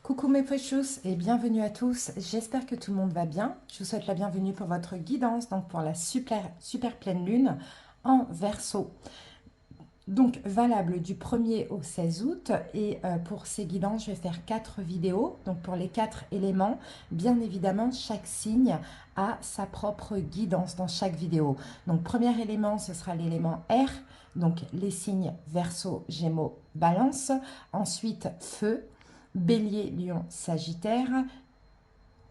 Coucou mes pochous et bienvenue à tous. J'espère que tout le monde va bien. Je vous souhaite la bienvenue pour votre guidance, donc pour la super pleine lune en Verseau. Donc valable du 1er au 16 août et pour ces guidances, je vais faire 4 vidéos. Donc pour les 4 éléments, bien évidemment, chaque signe a sa propre guidance dans chaque vidéo. Donc premier élément, ce sera l'élément R, donc les signes Verseau, Gémeaux, Balance. Ensuite, Feu, Bélier, Lion, Sagittaire,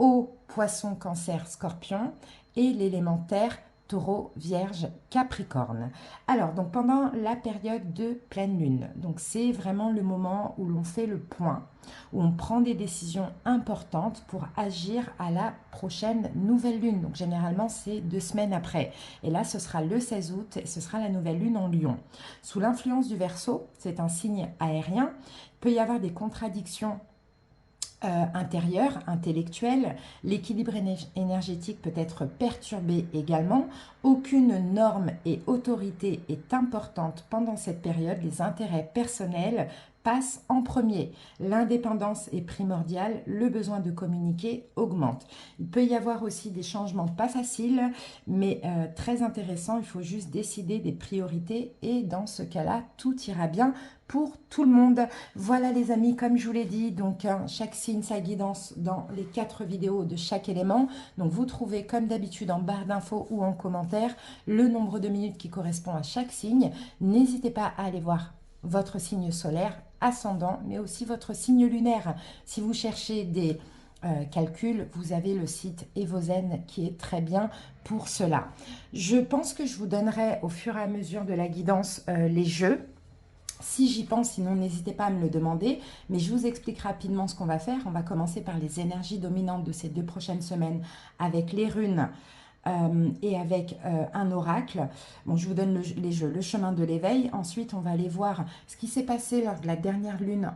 Eau, Poisson, Cancer, Scorpion et l'élément Terre, Taureau, Vierge, Capricorne. Alors, donc pendant la période de pleine lune, donc c'est vraiment le moment où l'on fait le point, où on prend des décisions importantes pour agir à la prochaine nouvelle lune. Donc généralement, c'est 2 semaines après. Et là, ce sera le 16 août et ce sera la nouvelle lune en Lion. Sous l'influence du Verseau, c'est un signe aérien, il peut y avoir des contradictions intérieur, intellectuel, l'équilibre énergétique peut être perturbé également. Aucune norme et autorité est importante pendant cette période. Les intérêts personnels passent en premier. L'indépendance est primordiale, le besoin de communiquer augmente. Il peut y avoir aussi des changements pas faciles, mais très intéressants. Il faut juste décider des priorités et dans ce cas-là, tout ira bien pour tout le monde. Voilà les amis, comme je vous l'ai dit, donc chaque signe, sa guidance dans les 4 vidéos de chaque élément. Donc vous trouvez comme d'habitude en barre d'infos ou en commentaire le nombre de minutes qui correspond à chaque signe. N'hésitez pas à aller voir votre signe solaire, ascendant, mais aussi votre signe lunaire. Si vous cherchez des calculs, vous avez le site Evozen qui est très bien pour cela. Je pense que je vous donnerai au fur et à mesure de la guidance les jeux. Si j'y pense, sinon n'hésitez pas à me le demander, mais je vous explique rapidement ce qu'on va faire. On va commencer par les énergies dominantes de ces 2 prochaines semaines avec les runes et avec un oracle. Bon, je vous donne les jeux, le chemin de l'éveil. Ensuite, on va aller voir ce qui s'est passé lors de la dernière lune,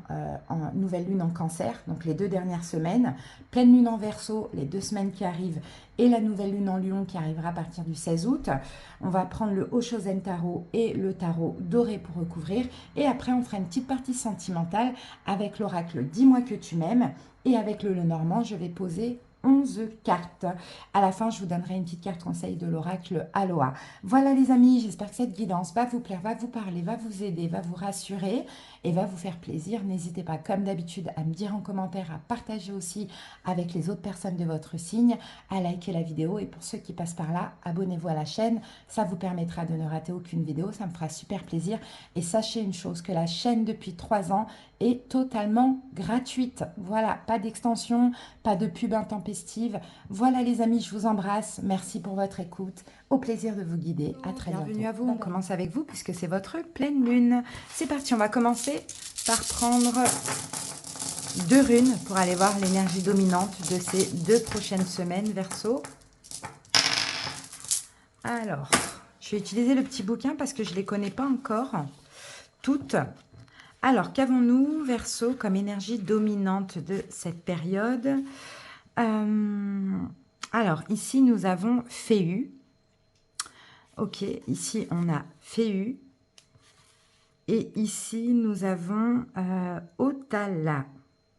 nouvelle lune en cancer, donc les 2 dernières semaines. Pleine lune en Verseau, les 2 semaines qui arrivent, et la nouvelle lune en Lion qui arrivera à partir du 16 août. On va prendre le Oshozen Tarot et le tarot doré pour recouvrir. Et après, on fera une petite partie sentimentale avec l'oracle Dis-moi que tu m'aimes. Et avec le Lenormand, je vais poser 11 cartes. À la fin, je vous donnerai une petite carte conseil de l'oracle Aloha. Voilà les amis, j'espère que cette guidance va vous plaire, va vous parler, va vous aider, va vous rassurer et va vous faire plaisir. N'hésitez pas, comme d'habitude, à me dire en commentaire, à partager aussi avec les autres personnes de votre signe, à liker la vidéo. Et pour ceux qui passent par là, abonnez-vous à la chaîne. Ça vous permettra de ne rater aucune vidéo. Ça me fera super plaisir. Et sachez une chose, que la chaîne depuis 3 ans est totalement gratuite. Voilà, pas d'extension, pas de pub intempestive. Voilà les amis, je vous embrasse. Merci pour votre écoute. Au plaisir de vous guider. À très bientôt. Bienvenue à vous. On commence avec vous puisque c'est votre pleine lune. C'est parti, on va commencer par prendre 2 runes pour aller voir l'énergie dominante de ces 2 prochaines semaines, Verseau. Alors, je vais utiliser le petit bouquin parce que je ne les connais pas encore toutes. Alors, qu'avons-nous, Verseau, comme énergie dominante de cette période? Alors, ici, nous avons Féu. Ok, ici, on a Féu. Et ici, nous avons Otala.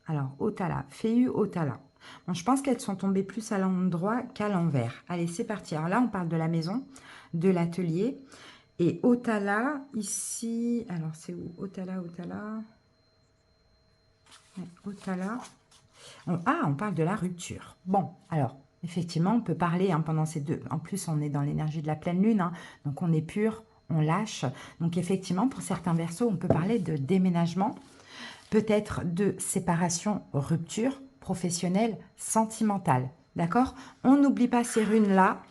Alors, Otala, Féu, Otala. Bon, je pense qu'elles sont tombées plus à l'endroit qu'à l'envers. Allez, c'est parti. Alors là, on parle de la maison, de l'atelier. Et Otala, ici... Alors, c'est où? Otala, Otala... Ouais, Otala... on parle de la rupture. Bon, alors, effectivement, on peut parler pendant ces 2... En plus, on est dans l'énergie de la pleine lune, donc on est pur, on lâche. Donc, effectivement, pour certains Verseaux, on peut parler de déménagement, peut-être de séparation, rupture professionnelle, sentimentale. D'accord? On n'oublie pas ces runes-là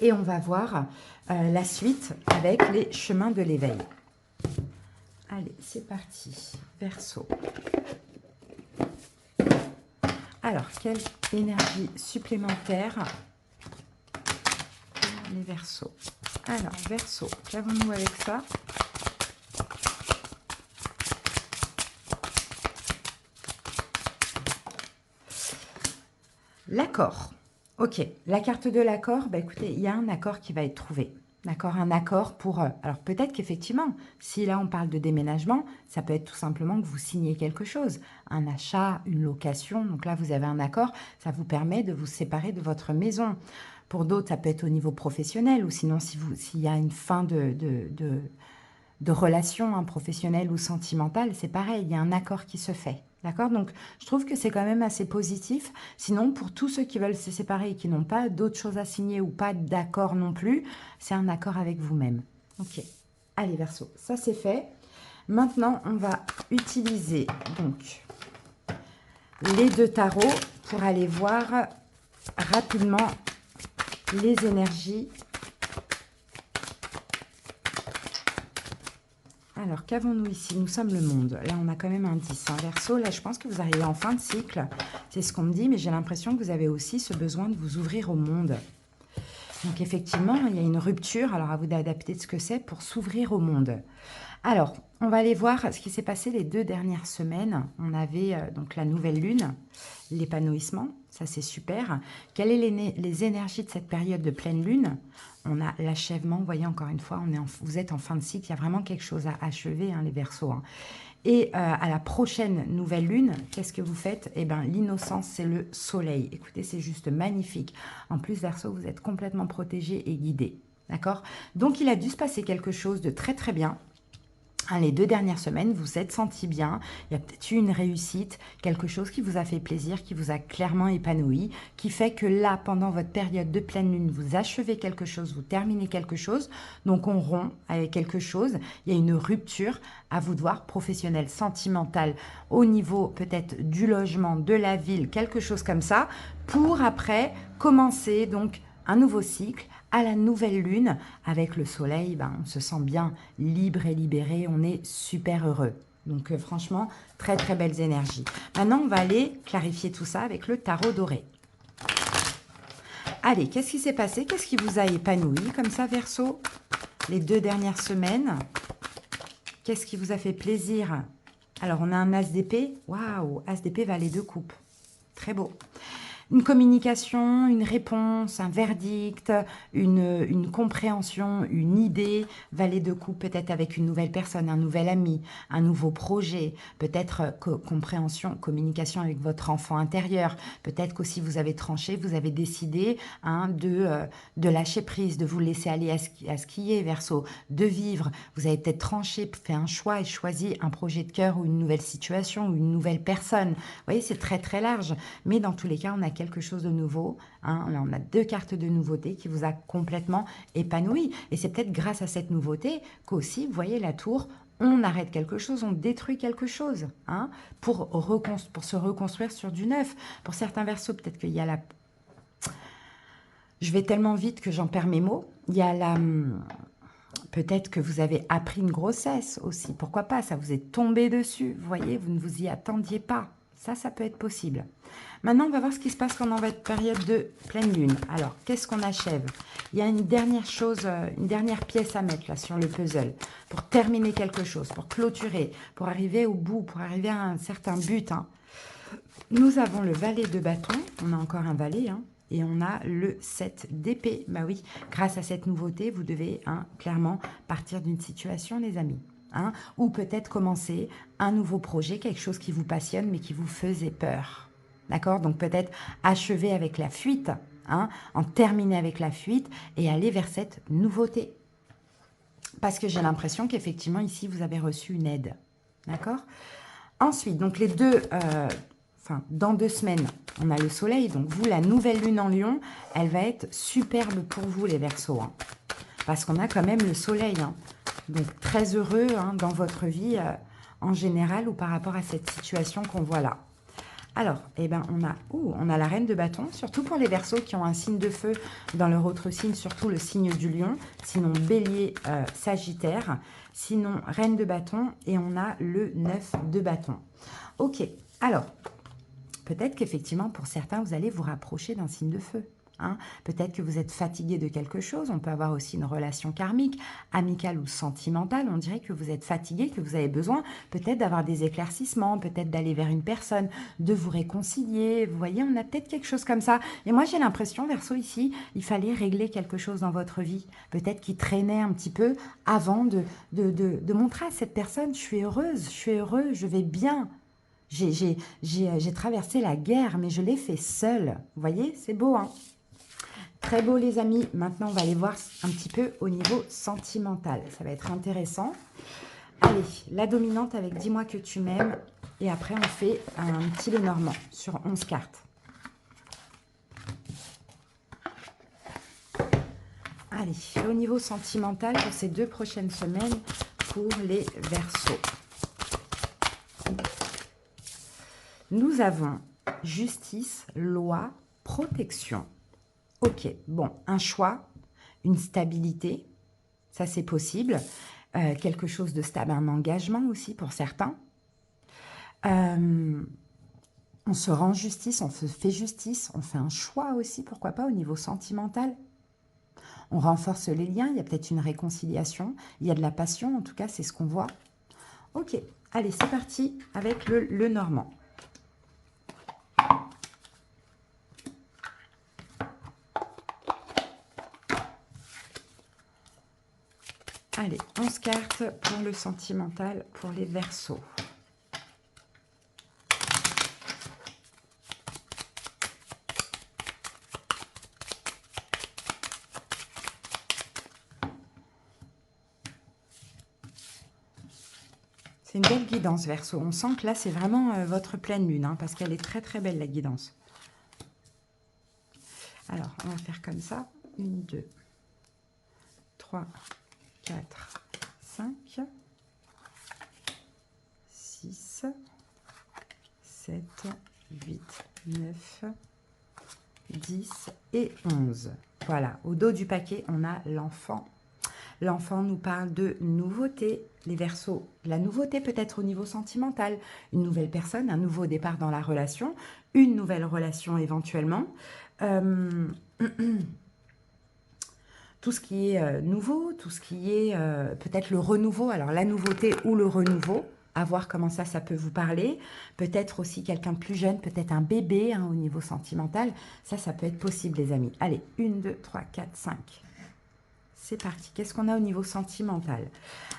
et on va voir la suite avec les chemins de l'éveil. Allez, c'est parti. Verseau. Alors, quelle énergie supplémentaire pour les Verseaux? Alors, Verseau, qu'avons-nous avec ça? L'accord. Ok, la carte de l'accord, bah écoutez, il y a un accord qui va être trouvé. D'accord, un accord pour... alors peut-être qu'effectivement, si là on parle de déménagement, ça peut être tout simplement que vous signez quelque chose, un achat, une location. Donc là, vous avez un accord, ça vous permet de vous séparer de votre maison. Pour d'autres, ça peut être au niveau professionnel ou sinon s'il y a une fin de relation hein, professionnelle ou sentimentale, c'est pareil, il y a un accord qui se fait. D'accord? Donc, je trouve que c'est quand même assez positif. Sinon, pour tous ceux qui veulent se séparer et qui n'ont pas d'autres choses à signer ou pas d'accord non plus, c'est un accord avec vous-même. Ok. Allez, Verseau, ça c'est fait. Maintenant, on va utiliser donc les deux tarots pour aller voir rapidement les énergies. Alors, qu'avons-nous ici? Nous sommes le monde. Là, on a quand même un 10. Hein. Verseau, là, je pense que vous arrivez en fin de cycle. C'est ce qu'on me dit, mais j'ai l'impression que vous avez aussi ce besoin de vous ouvrir au monde. Donc, effectivement, il y a une rupture. Alors, à vous d'adapter de ce que c'est pour s'ouvrir au monde. Alors, on va aller voir ce qui s'est passé les 2 dernières semaines. On avait donc la nouvelle lune, l'épanouissement, ça c'est super. Quelles sont les énergies de cette période de pleine lune? On a l'achèvement, vous voyez encore une fois, vous êtes en fin de cycle, il y a vraiment quelque chose à achever, hein, les Verseaux. Hein. Et à la prochaine nouvelle lune, qu'est-ce que vous faites? Eh bien, l'innocence, c'est le soleil. Écoutez, c'est juste magnifique. En plus, Verseau, vous êtes complètement protégé et guidé. D'accord? Donc, il a dû se passer quelque chose de très très bien. Hein, les 2 dernières semaines, vous vous êtes senti bien, il y a peut-être eu une réussite, quelque chose qui vous a fait plaisir, qui vous a clairement épanoui, qui fait que là, pendant votre période de pleine lune, vous achevez quelque chose, vous terminez quelque chose, donc on rompt avec quelque chose, il y a une rupture, à vous de voir, professionnelle, sentimentale, au niveau peut-être du logement, de la ville, quelque chose comme ça, pour après commencer donc un nouveau cycle, à la nouvelle lune, avec le soleil, ben, on se sent bien libre et libéré, on est super heureux. Donc franchement, très très belles énergies. Maintenant, on va aller clarifier tout ça avec le tarot doré. Allez, qu'est-ce qui s'est passé? Qu'est-ce qui vous a épanoui comme ça, Verseau, les 2 dernières semaines? Qu'est-ce qui vous a fait plaisir? Alors, on a un as d'épée. Waouh, as d'épée, valet de coupe. Très beau. Une communication, une réponse, un verdict, une compréhension, une idée, valet de coupe peut-être avec une nouvelle personne, un nouvel ami, un nouveau projet, peut-être compréhension, communication avec votre enfant intérieur, peut-être qu'aussi vous avez tranché, vous avez décidé hein, de lâcher prise, de vous laisser aller à skier, Verseau, de vivre, vous avez peut-être tranché, fait un choix et choisi un projet de cœur ou une nouvelle situation ou une nouvelle personne. Vous voyez, c'est très très large, mais dans tous les cas, on a quelque chose de nouveau. Hein. Là, on a 2 cartes de nouveauté qui vous a complètement épanoui. Et c'est peut-être grâce à cette nouveauté qu'aussi, vous voyez, la tour, on arrête quelque chose, on détruit quelque chose hein, pour se reconstruire sur du neuf. Pour certains Verseaux, peut-être qu'il y a la... Je vais tellement vite que j'en perds mes mots. Il y a la... Peut-être que vous avez appris une grossesse aussi. Pourquoi pas? Ça vous est tombé dessus. Vous voyez, vous ne vous y attendiez pas. Ça peut être possible. Maintenant, on va voir ce qui se passe pendant votre période de pleine lune. Alors, qu'est-ce qu'on achève? Il y a une dernière chose, une dernière pièce à mettre là sur le puzzle pour terminer quelque chose, pour clôturer, pour arriver au bout, pour arriver à un certain but. Hein. Nous avons le valet de bâton. On a encore un valet, hein. Et on a le 7 d'épée. Bah oui, grâce à cette nouveauté, vous devez hein, clairement partir d'une situation, les amis. Hein, ou peut-être commencer un nouveau projet, quelque chose qui vous passionne, mais qui vous faisait peur. D'accord? Donc peut-être achever avec la fuite, hein, en terminer avec la fuite et aller vers cette nouveauté. Parce que j'ai l'impression qu'effectivement, ici, vous avez reçu une aide. D'accord? Ensuite, donc les deux... dans 2 semaines, on a le soleil. Donc, vous, la nouvelle lune en Lion, elle va être superbe pour vous, les Verseaux. Hein, parce qu'on a quand même le soleil. Hein, donc, très heureux hein, dans votre vie en général ou par rapport à cette situation qu'on voit là. Alors, eh ben, on a la reine de bâton, surtout pour les Verseaux qui ont un signe de feu dans leur autre signe, surtout le signe du lion. Sinon, bélier, sagittaire. Sinon, reine de bâton. Et on a le 9 de bâton. Ok, alors... Peut-être qu'effectivement, pour certains, vous allez vous rapprocher d'un signe de feu. hein. Peut-être que vous êtes fatigué de quelque chose. On peut avoir aussi une relation karmique, amicale ou sentimentale. On dirait que vous êtes fatigué, que vous avez besoin peut-être d'avoir des éclaircissements, peut-être d'aller vers une personne, de vous réconcilier. Vous voyez, on a peut-être quelque chose comme ça. Et moi, j'ai l'impression, Verseau, ici, il fallait régler quelque chose dans votre vie. Peut-être qui traînait un petit peu avant de montrer à cette personne, je suis heureuse, je suis heureux, je vais bien. J'ai traversé la guerre, mais je l'ai fait seule. Vous voyez, c'est beau, hein? Très beau, les amis. Maintenant, on va aller voir un petit peu au niveau sentimental. Ça va être intéressant. Allez, la dominante avec Dis-moi que tu m'aimes. Et après, on fait un petit Lenormand sur 11 cartes. Allez, au niveau sentimental pour ces 2 prochaines semaines pour les Verseaux. Nous avons justice, loi, protection. Ok, bon, un choix, une stabilité, ça c'est possible. Quelque chose de stable, un engagement aussi pour certains. On se rend justice, on se fait justice, on fait un choix aussi, pourquoi pas, au niveau sentimental. On renforce les liens, il y a peut-être une réconciliation, il y a de la passion, en tout cas, c'est ce qu'on voit. Ok, allez, c'est parti avec le Normand. Allez, 11 cartes pour le sentimental, pour les Verseaux. C'est une belle guidance, Verseau. On sent que là, c'est vraiment votre pleine lune, hein, parce qu'elle est très très belle, la guidance. Alors, on va faire comme ça. 1, 2, 3, 4, 5, 6, 7, 8, 9, 10 et 11. Voilà, au dos du paquet, on a l'enfant. L'enfant nous parle de nouveauté, les Verseaux. La nouveauté peut être au niveau sentimental, une nouvelle personne, un nouveau départ dans la relation, une nouvelle relation éventuellement. Tout ce qui est nouveau, tout ce qui est peut-être le renouveau, alors la nouveauté ou le renouveau, à voir comment ça peut vous parler. Peut-être aussi quelqu'un de plus jeune, peut-être un bébé hein, au niveau sentimental. Ça peut être possible, les amis. Allez, 1, 2, 3, 4, 5. C'est parti. Qu'est-ce qu'on a au niveau sentimental?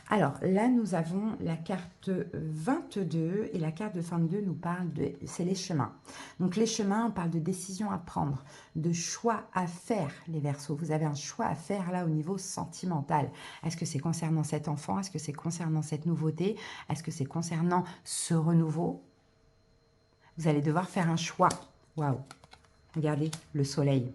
Alors là, nous avons la carte 22 et la carte de 22 nous parle de... C'est les chemins. Donc les chemins, on parle de décisions à prendre, de choix à faire, les Verseaux. Vous avez un choix à faire là au niveau sentimental. Est-ce que c'est concernant cet enfant? Est-ce que c'est concernant cette nouveauté? Est-ce que c'est concernant ce renouveau? Vous allez devoir faire un choix. Waouh! Regardez, le soleil.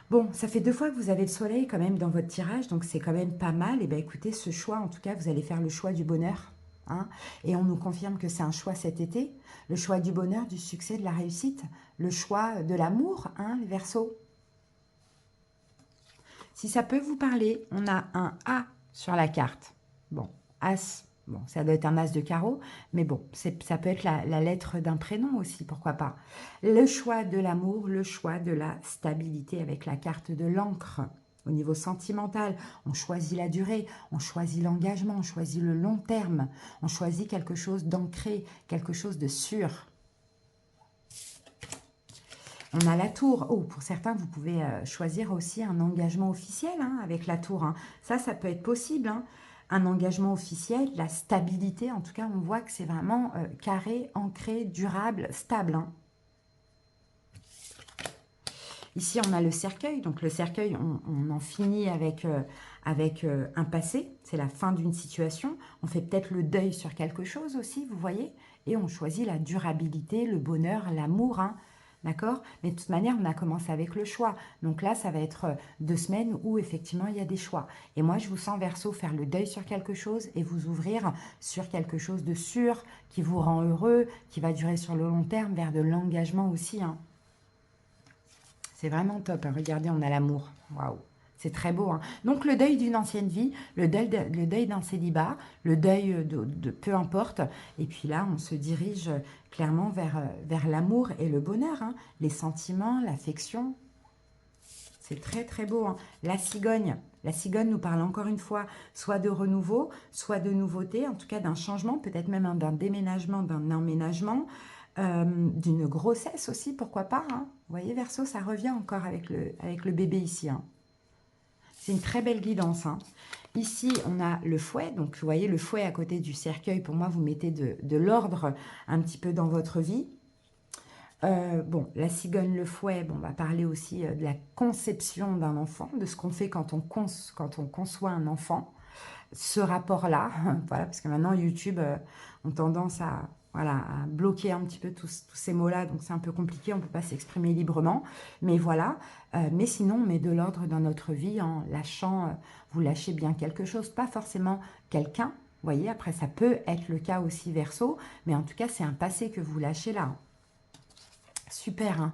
Bon, ça fait 2 fois que vous avez le soleil quand même dans votre tirage, donc c'est quand même pas mal. Et bien écoutez, ce choix, en tout cas, vous allez faire le choix du bonheur. Hein, et on nous confirme que c'est un choix cet été. Le choix du bonheur, du succès, de la réussite. Le choix de l'amour, hein, les Verseaux. Si ça peut vous parler, on a un A sur la carte. Bon, As. Bon, ça doit être un as de carreau, mais bon, ça peut être la lettre d'un prénom aussi, pourquoi pas. Le choix de l'amour, le choix de la stabilité avec la carte de l'encre. Au niveau sentimental, on choisit la durée, on choisit l'engagement, on choisit le long terme, on choisit quelque chose d'ancré, quelque chose de sûr. On a la tour. Oh, pour certains, vous pouvez choisir aussi un engagement officiel hein, avec la tour. Hein. Ça peut être possible. Hein. Un engagement officiel, la stabilité, en tout cas, on voit que c'est vraiment carré, ancré, durable, stable. Hein. Ici, on a le cercueil. Donc, le cercueil, on en finit avec un passé. C'est la fin d'une situation. On fait peut-être le deuil sur quelque chose aussi, vous voyez. Et on choisit la durabilité, le bonheur, l'amour, hein. D'accord? Mais de toute manière, on a commencé avec le choix. Donc là, ça va être 2 semaines où effectivement, il y a des choix. Et moi, je vous sens, Verseau, faire le deuil sur quelque chose et vous ouvrir sur quelque chose de sûr, qui vous rend heureux, qui va durer sur le long terme, vers de l'engagement aussi. Hein. C'est vraiment top. Hein. Regardez, on a l'amour. Waouh! C'est très beau. Hein. Donc, le deuil d'une ancienne vie, le deuil d'un célibat, le deuil de peu importe. Et puis là, on se dirige clairement vers l'amour et le bonheur. Hein. Les sentiments, l'affection. C'est très très beau, hein. La cigogne. La cigogne nous parle encore une fois soit de renouveau, soit de nouveauté, en tout cas d'un changement, peut-être même d'un déménagement, d'un emménagement, d'une grossesse aussi, pourquoi pas, hein. Vous voyez, Verseau, ça revient encore avec le bébé ici, hein. C'est une très belle guidance, hein. Ici, on a le fouet. Donc, vous voyez, le fouet à côté du cercueil, pour moi, vous mettez de l'ordre un petit peu dans votre vie. Bon, la cigogne, le fouet, bon, on va parler aussi de la conception d'un enfant, de ce qu'on fait quand on conçoit un enfant. Ce rapport-là, voilà, parce que maintenant, YouTube ont tendance à, voilà, à bloquer un petit peu tous ces mots-là, donc c'est un peu compliqué, on ne peut pas s'exprimer librement. Mais voilà, mais sinon, on met de l'ordre dans notre vie en lâchant, vous lâchez bien quelque chose, pas forcément quelqu'un. Vous voyez, après, ça peut être le cas aussi Verseau, mais en tout cas, c'est un passé que vous lâchez là. Super, hein.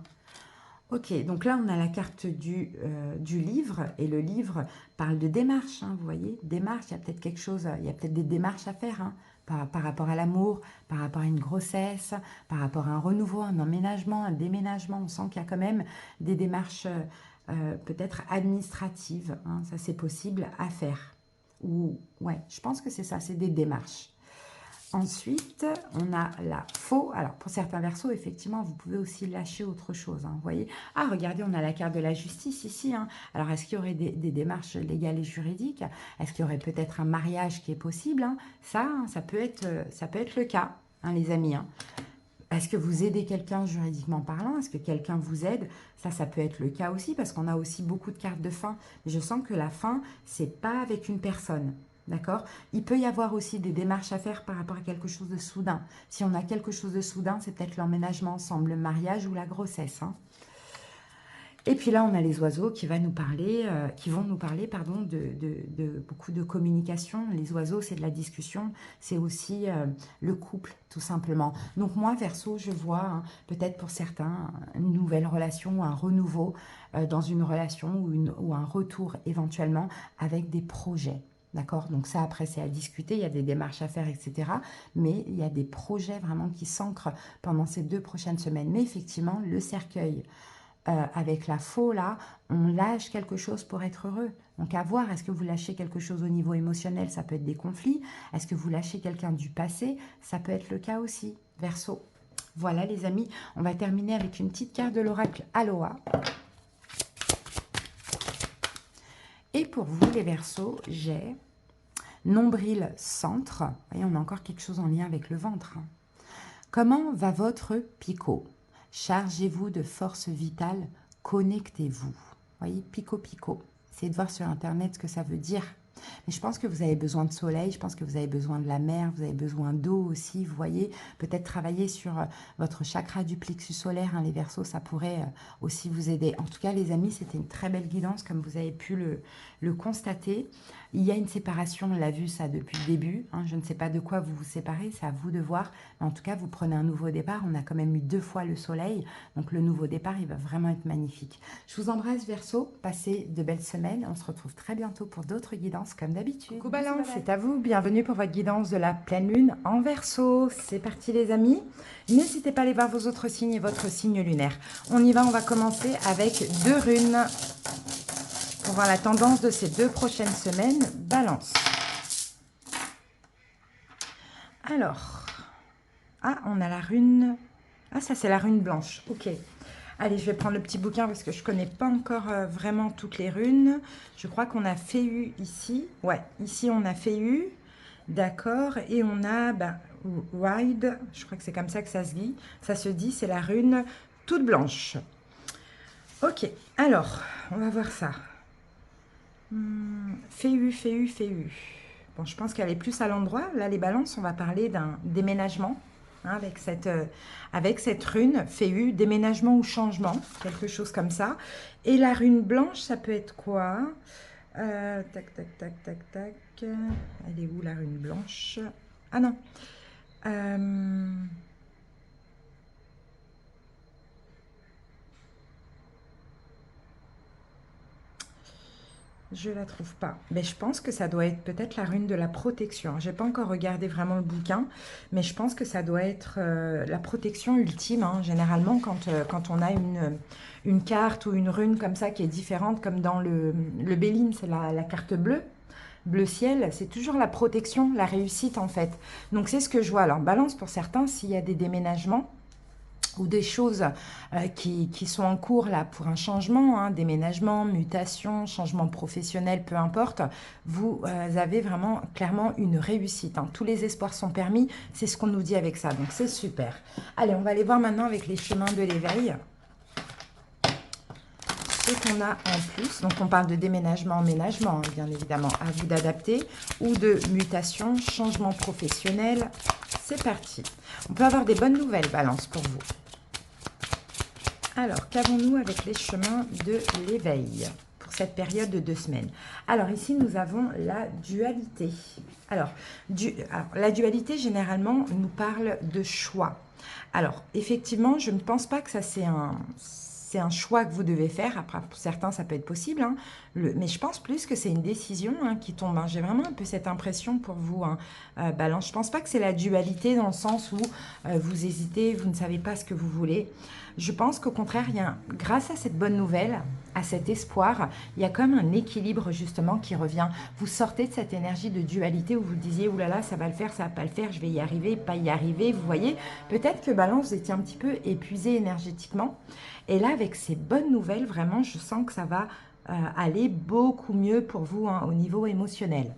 Ok, donc là, on a la carte du livre, et le livre parle de démarche, hein, vous voyez, démarche, il y a peut-être quelque chose, il y a peut-être des démarches à faire, hein, par rapport à l'amour, par rapport à une grossesse, par rapport à un renouveau, un emménagement, un déménagement, on sent qu'il y a quand même des démarches peut-être administratives, hein, ça c'est possible à faire. Ou, ouais, je pense que c'est ça, c'est des démarches. Ensuite, on a la faux. Alors, pour certains versos, effectivement, vous pouvez aussi lâcher autre chose, hein, vous voyez. Ah, regardez, on a la carte de la justice ici, hein. Alors, est-ce qu'il y aurait des démarches légales et juridiques? Est-ce qu'il y aurait peut-être un mariage qui est possible, hein? Ça, hein, ça peut être le cas, hein, les amis, hein. Est-ce que vous aidez quelqu'un juridiquement parlant? Est-ce que quelqu'un vous aide? Ça peut être le cas aussi, parce qu'on a aussi beaucoup de cartes de fin. Mais je sens que la fin, c'est pas avec une personne. D'accord? Il peut y avoir aussi des démarches à faire par rapport à quelque chose de soudain. Si on a quelque chose de soudain, c'est peut-être l'emménagement ensemble, le mariage ou la grossesse, hein. Et puis là, on a les oiseaux qui vont nous parler, pardon, de beaucoup de communication. Les oiseaux, c'est de la discussion, c'est aussi le couple, tout simplement. Donc moi, Verseau, je vois, hein, peut-être pour certains, une nouvelle relation, un renouveau dans une relation ou un retour éventuellement avec des projets. D'accord? Donc ça, après, c'est à discuter, il y a des démarches à faire, etc. Mais il y a des projets vraiment qui s'ancrent pendant ces 2 prochaines semaines. Mais effectivement, le cercueil, avec la faux, là, on lâche quelque chose pour être heureux. Donc à voir, est-ce que vous lâchez quelque chose au niveau émotionnel? Ça peut être des conflits. Est-ce que vous lâchez quelqu'un du passé? Ça peut être le cas aussi, Verseau. Voilà les amis, on va terminer avec une petite carte de l'oracle Aloha. Et pour vous les Verseaux, j'ai nombril centre. Vous voyez, on a encore quelque chose en lien avec le ventre. Comment va votre picot? Chargez-vous de force vitale, connectez-vous. Vous voyez, pico. Essayez de voir sur Internet ce que ça veut dire. Mais je pense que vous avez besoin de soleil, je pense que vous avez besoin de la mer, vous avez besoin d'eau aussi, vous voyez. Peut-être travailler sur votre chakra du plexus solaire, hein, les Verseaux, ça pourrait aussi vous aider. En tout cas, les amis, c'était une très belle guidance, comme vous avez pu le constater. Il y a une séparation, on l'a vu ça depuis le début, hein. Je ne sais pas de quoi vous vous séparez, c'est à vous de voir. Mais en tout cas, vous prenez un nouveau départ. On a quand même eu 2 fois le soleil. Donc, le nouveau départ, il va vraiment être magnifique. Je vous embrasse, Verseau. Passez de belles semaines. On se retrouve très bientôt pour d'autres guidances, comme d'habitude. Coucou Balance, c'est à vous. Bienvenue pour votre guidance de la pleine lune en Verseau. C'est parti, les amis. N'hésitez pas à aller voir vos autres signes et votre signe lunaire. On y va, on va commencer avec 2 runes pour voir la tendance de ces 2 prochaines semaines. Balance. Alors, ah, on a la rune... Ah, ça, c'est la rune blanche. Ok. Allez, je vais prendre le petit bouquin parce que je ne connais pas encore vraiment toutes les runes. Je crois qu'on a Féu ici. Ouais, ici, on a Féu. D'accord. Et on a Ride. Je crois que c'est comme ça que ça se dit. Ça se dit, c'est la rune toute blanche. Ok. Alors, on va voir ça. Féu. Bon, je pense qu'elle est plus à l'endroit. Là, les balances, on va parler d'un déménagement, hein, avec cette rune, Féu, déménagement ou changement, quelque chose comme ça. Et la rune blanche, ça peut être quoi? Tac. Elle est où la rune blanche? Ah non. Je la trouve pas. Mais je pense que ça doit être peut-être la rune de la protection. J'ai pas encore regardé vraiment le bouquin, mais je pense que ça doit être la protection ultime, hein. Généralement, quand on a une carte ou une rune comme ça qui est différente, comme dans le Béline, c'est la carte bleue. Bleu ciel, c'est toujours la protection, la réussite en fait. Donc c'est ce que je vois. Alors balance pour certains, s'il y a des déménagements, ou des choses qui sont en cours là pour un changement, hein, déménagement, mutation, changement professionnel, peu importe, vous avez vraiment clairement une réussite, hein. Tous les espoirs sont permis, c'est ce qu'on nous dit avec ça, donc c'est super. Allez, on va aller voir maintenant avec les chemins de l'éveil ce qu'on a en plus. Donc on parle de déménagement, emménagement, hein, bien évidemment, à vous d'adapter, ou de mutation, changement professionnel. C'est parti. On peut avoir des bonnes nouvelles, Balance, pour vous. Alors, qu'avons-nous avec les chemins de l'éveil pour cette période de 2 semaines? Alors, ici, nous avons la dualité. Alors, la dualité, généralement, nous parle de choix. Alors, effectivement, je ne pense pas que ça, c'est un choix que vous devez faire. Après, pour certains, ça peut être possible, hein. Mais je pense plus que c'est une décision, hein, qui tombe, hein. J'ai vraiment un peu cette impression pour vous, hein, Balance. Je ne pense pas que c'est la dualité dans le sens où vous hésitez, vous ne savez pas ce que vous voulez. Je pense qu'au contraire, grâce à cette bonne nouvelle, à cet espoir, il y a comme un équilibre justement qui revient. Vous sortez de cette énergie de dualité où vous disiez, oulala, là là, ça va le faire, ça va pas le faire, je vais y arriver, pas y arriver. Vous voyez, peut-être que Balance, vous étiez un petit peu épuisé énergétiquement. Et là, avec ces bonnes nouvelles, vraiment, je sens que ça va aller beaucoup mieux pour vous, hein, au niveau émotionnel.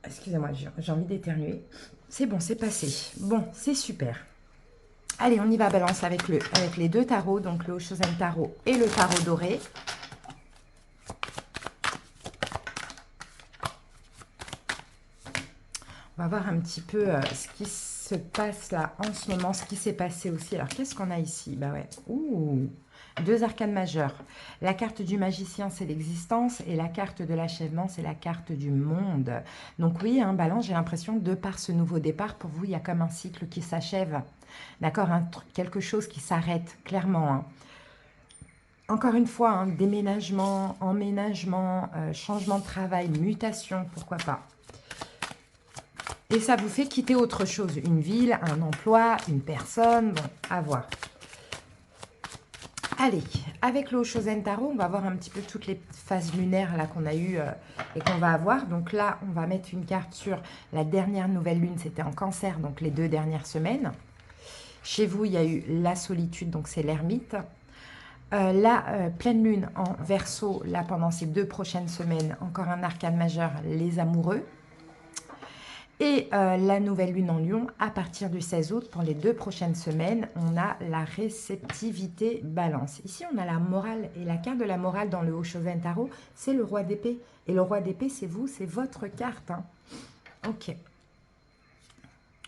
Excusez-moi, j'ai envie d'éternuer. C'est bon, c'est passé. Bon, c'est super. Allez, on y va, Balance, avec les deux tarots, donc le Oshozen Tarot et le tarot doré. On va voir un petit peu ce qui se passe là en ce moment, ce qui s'est passé aussi. Alors, qu'est-ce qu'on a ici? Bah ouais. Ouh, deux arcanes majeures. La carte du magicien, c'est l'existence, et la carte de l'achèvement, c'est la carte du monde. Donc oui, hein, Balance, j'ai l'impression, de par ce nouveau départ, pour vous, il y a comme un cycle qui s'achève. D'accord, quelque chose qui s'arrête, clairement, hein. Encore une fois, hein, déménagement, emménagement, changement de travail, mutation, pourquoi pas. Et ça vous fait quitter autre chose, une ville, un emploi, une personne, bon, à voir. Allez, avec le Oshozen Tarot, on va voir un petit peu toutes les phases lunaires là qu'on a eues et qu'on va avoir. Donc là, on va mettre une carte sur la dernière nouvelle lune, c'était en Cancer, donc les 2 dernières semaines. Chez vous, il y a eu la solitude, donc c'est l'ermite. La pleine lune en Verseau, là pendant ces 2 prochaines semaines, encore un arcane majeur, les amoureux. Et la nouvelle lune en Lion, à partir du 16 août, pour les 2 prochaines semaines, on a la réceptivité Balance. Ici, on a la morale, et la carte de la morale dans le Oshozen Tarot, c'est le roi d'épée. Et le roi d'épée, c'est vous, c'est votre carte, hein. Ok.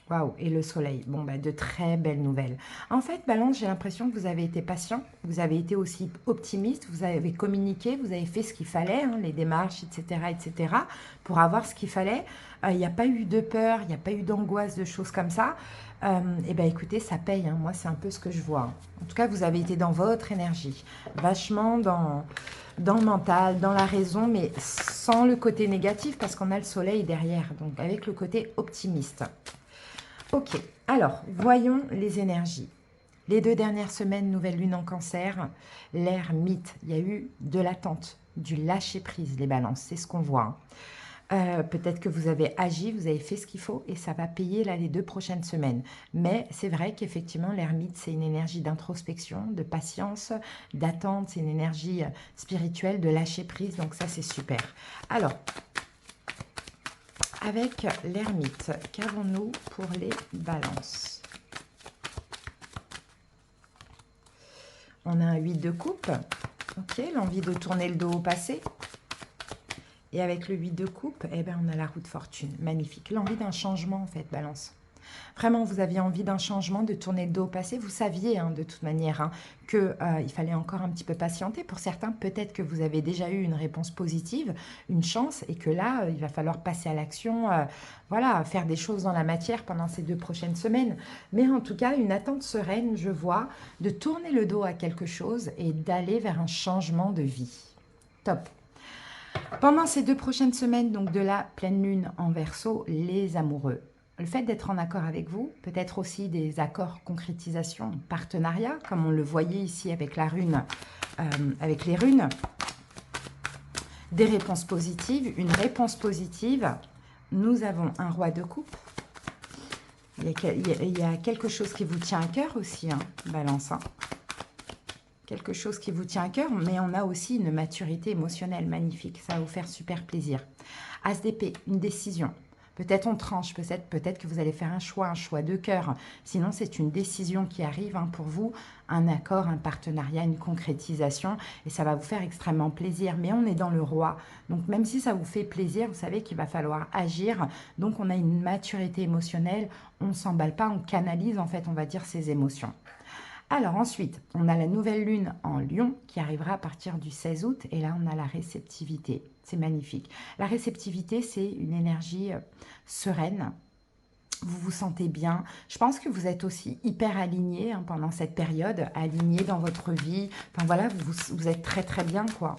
Waouh, et le soleil. Bon, bah, de très belles nouvelles. En fait, Balance, j'ai l'impression que vous avez été patient, vous avez été aussi optimiste, vous avez communiqué, vous avez fait ce qu'il fallait, hein, les démarches, etc., pour avoir ce qu'il fallait. Il n'y a pas eu de peur, il n'y a pas eu d'angoisse, de choses comme ça. Et bien, écoutez, ça paye, hein. Moi, c'est un peu ce que je vois, hein. En tout cas, vous avez été dans votre énergie, vachement dans le mental, dans la raison, mais sans le côté négatif, parce qu'on a le soleil derrière, donc avec le côté optimiste. Ok, alors, voyons les énergies. Les 2 dernières semaines, nouvelle lune en Cancer, l'ermite. Il y a eu de l'attente, du lâcher-prise, les balances, c'est ce qu'on voit, hein. Peut-être que vous avez agi, vous avez fait ce qu'il faut et ça va payer là les 2 prochaines semaines. Mais c'est vrai qu'effectivement, l'ermite, c'est une énergie d'introspection, de patience, d'attente, c'est une énergie spirituelle, de lâcher-prise, donc ça, c'est super. Alors, avec l'ermite, qu'avons-nous pour les balances? On a un 8 de coupe. Ok, l'envie de tourner le dos au passé. Et avec le 8 de coupe, eh ben, on a la roue de fortune. Magnifique. L'envie d'un changement, en fait, Balance. Vraiment, vous aviez envie d'un changement, de tourner le dos au passé. Vous saviez, hein, de toute manière, hein, qu'il fallait encore un petit peu patienter. Pour certains, peut-être que vous avez déjà eu une réponse positive, une chance, et que là, il va falloir passer à l'action, voilà, faire des choses dans la matière pendant ces 2 prochaines semaines. Mais en tout cas, une attente sereine, je vois, de tourner le dos à quelque chose et d'aller vers un changement de vie. Top. Pendant ces 2 prochaines semaines, donc de la pleine lune en Verseau, les amoureux, le fait d'être en accord avec vous, peut-être aussi des accords concrétisation, partenariat, comme on le voyait ici avec la rune, avec les runes, des réponses positives, une réponse positive. Nous avons un roi de coupe. Il y a quelque chose qui vous tient à cœur aussi, hein, Balance. Hein. Quelque chose qui vous tient à cœur, mais on a aussi une maturité émotionnelle magnifique. Ça va vous faire super plaisir. As d'épée, une décision. Peut-être on tranche, peut-être que vous allez faire un choix de cœur. Sinon, c'est une décision qui arrive hein, pour vous, un accord, un partenariat, une concrétisation. Et ça va vous faire extrêmement plaisir. Mais on est dans le roi. Donc, même si ça vous fait plaisir, vous savez qu'il va falloir agir. Donc, on a une maturité émotionnelle. On ne s'emballe pas, on canalise en fait, on va dire, ses émotions. Alors ensuite, on a la nouvelle lune en Lion qui arrivera à partir du 16 août. Et là, on a la réceptivité. C'est magnifique. La réceptivité, c'est une énergie sereine. Vous vous sentez bien. Je pense que vous êtes aussi hyper aligné hein, pendant cette période. Aligné dans votre vie. Enfin voilà, vous êtes très très bien quoi.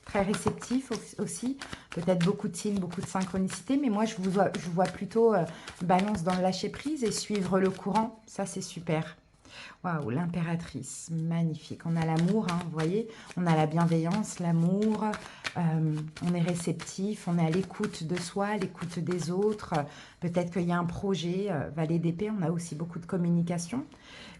Très réceptif aussi. Peut-être beaucoup de signes, beaucoup de synchronicité. Mais moi, je vous vois plutôt balance dans le lâcher prise et suivre le courant. Ça, c'est super. Waouh, l'impératrice, magnifique. On a l'amour, hein, vous voyez, on a la bienveillance, l'amour, on est réceptif, on est à l'écoute de soi, à l'écoute des autres. Peut-être qu'il y a un projet, valet d'épée, on a aussi beaucoup de communication.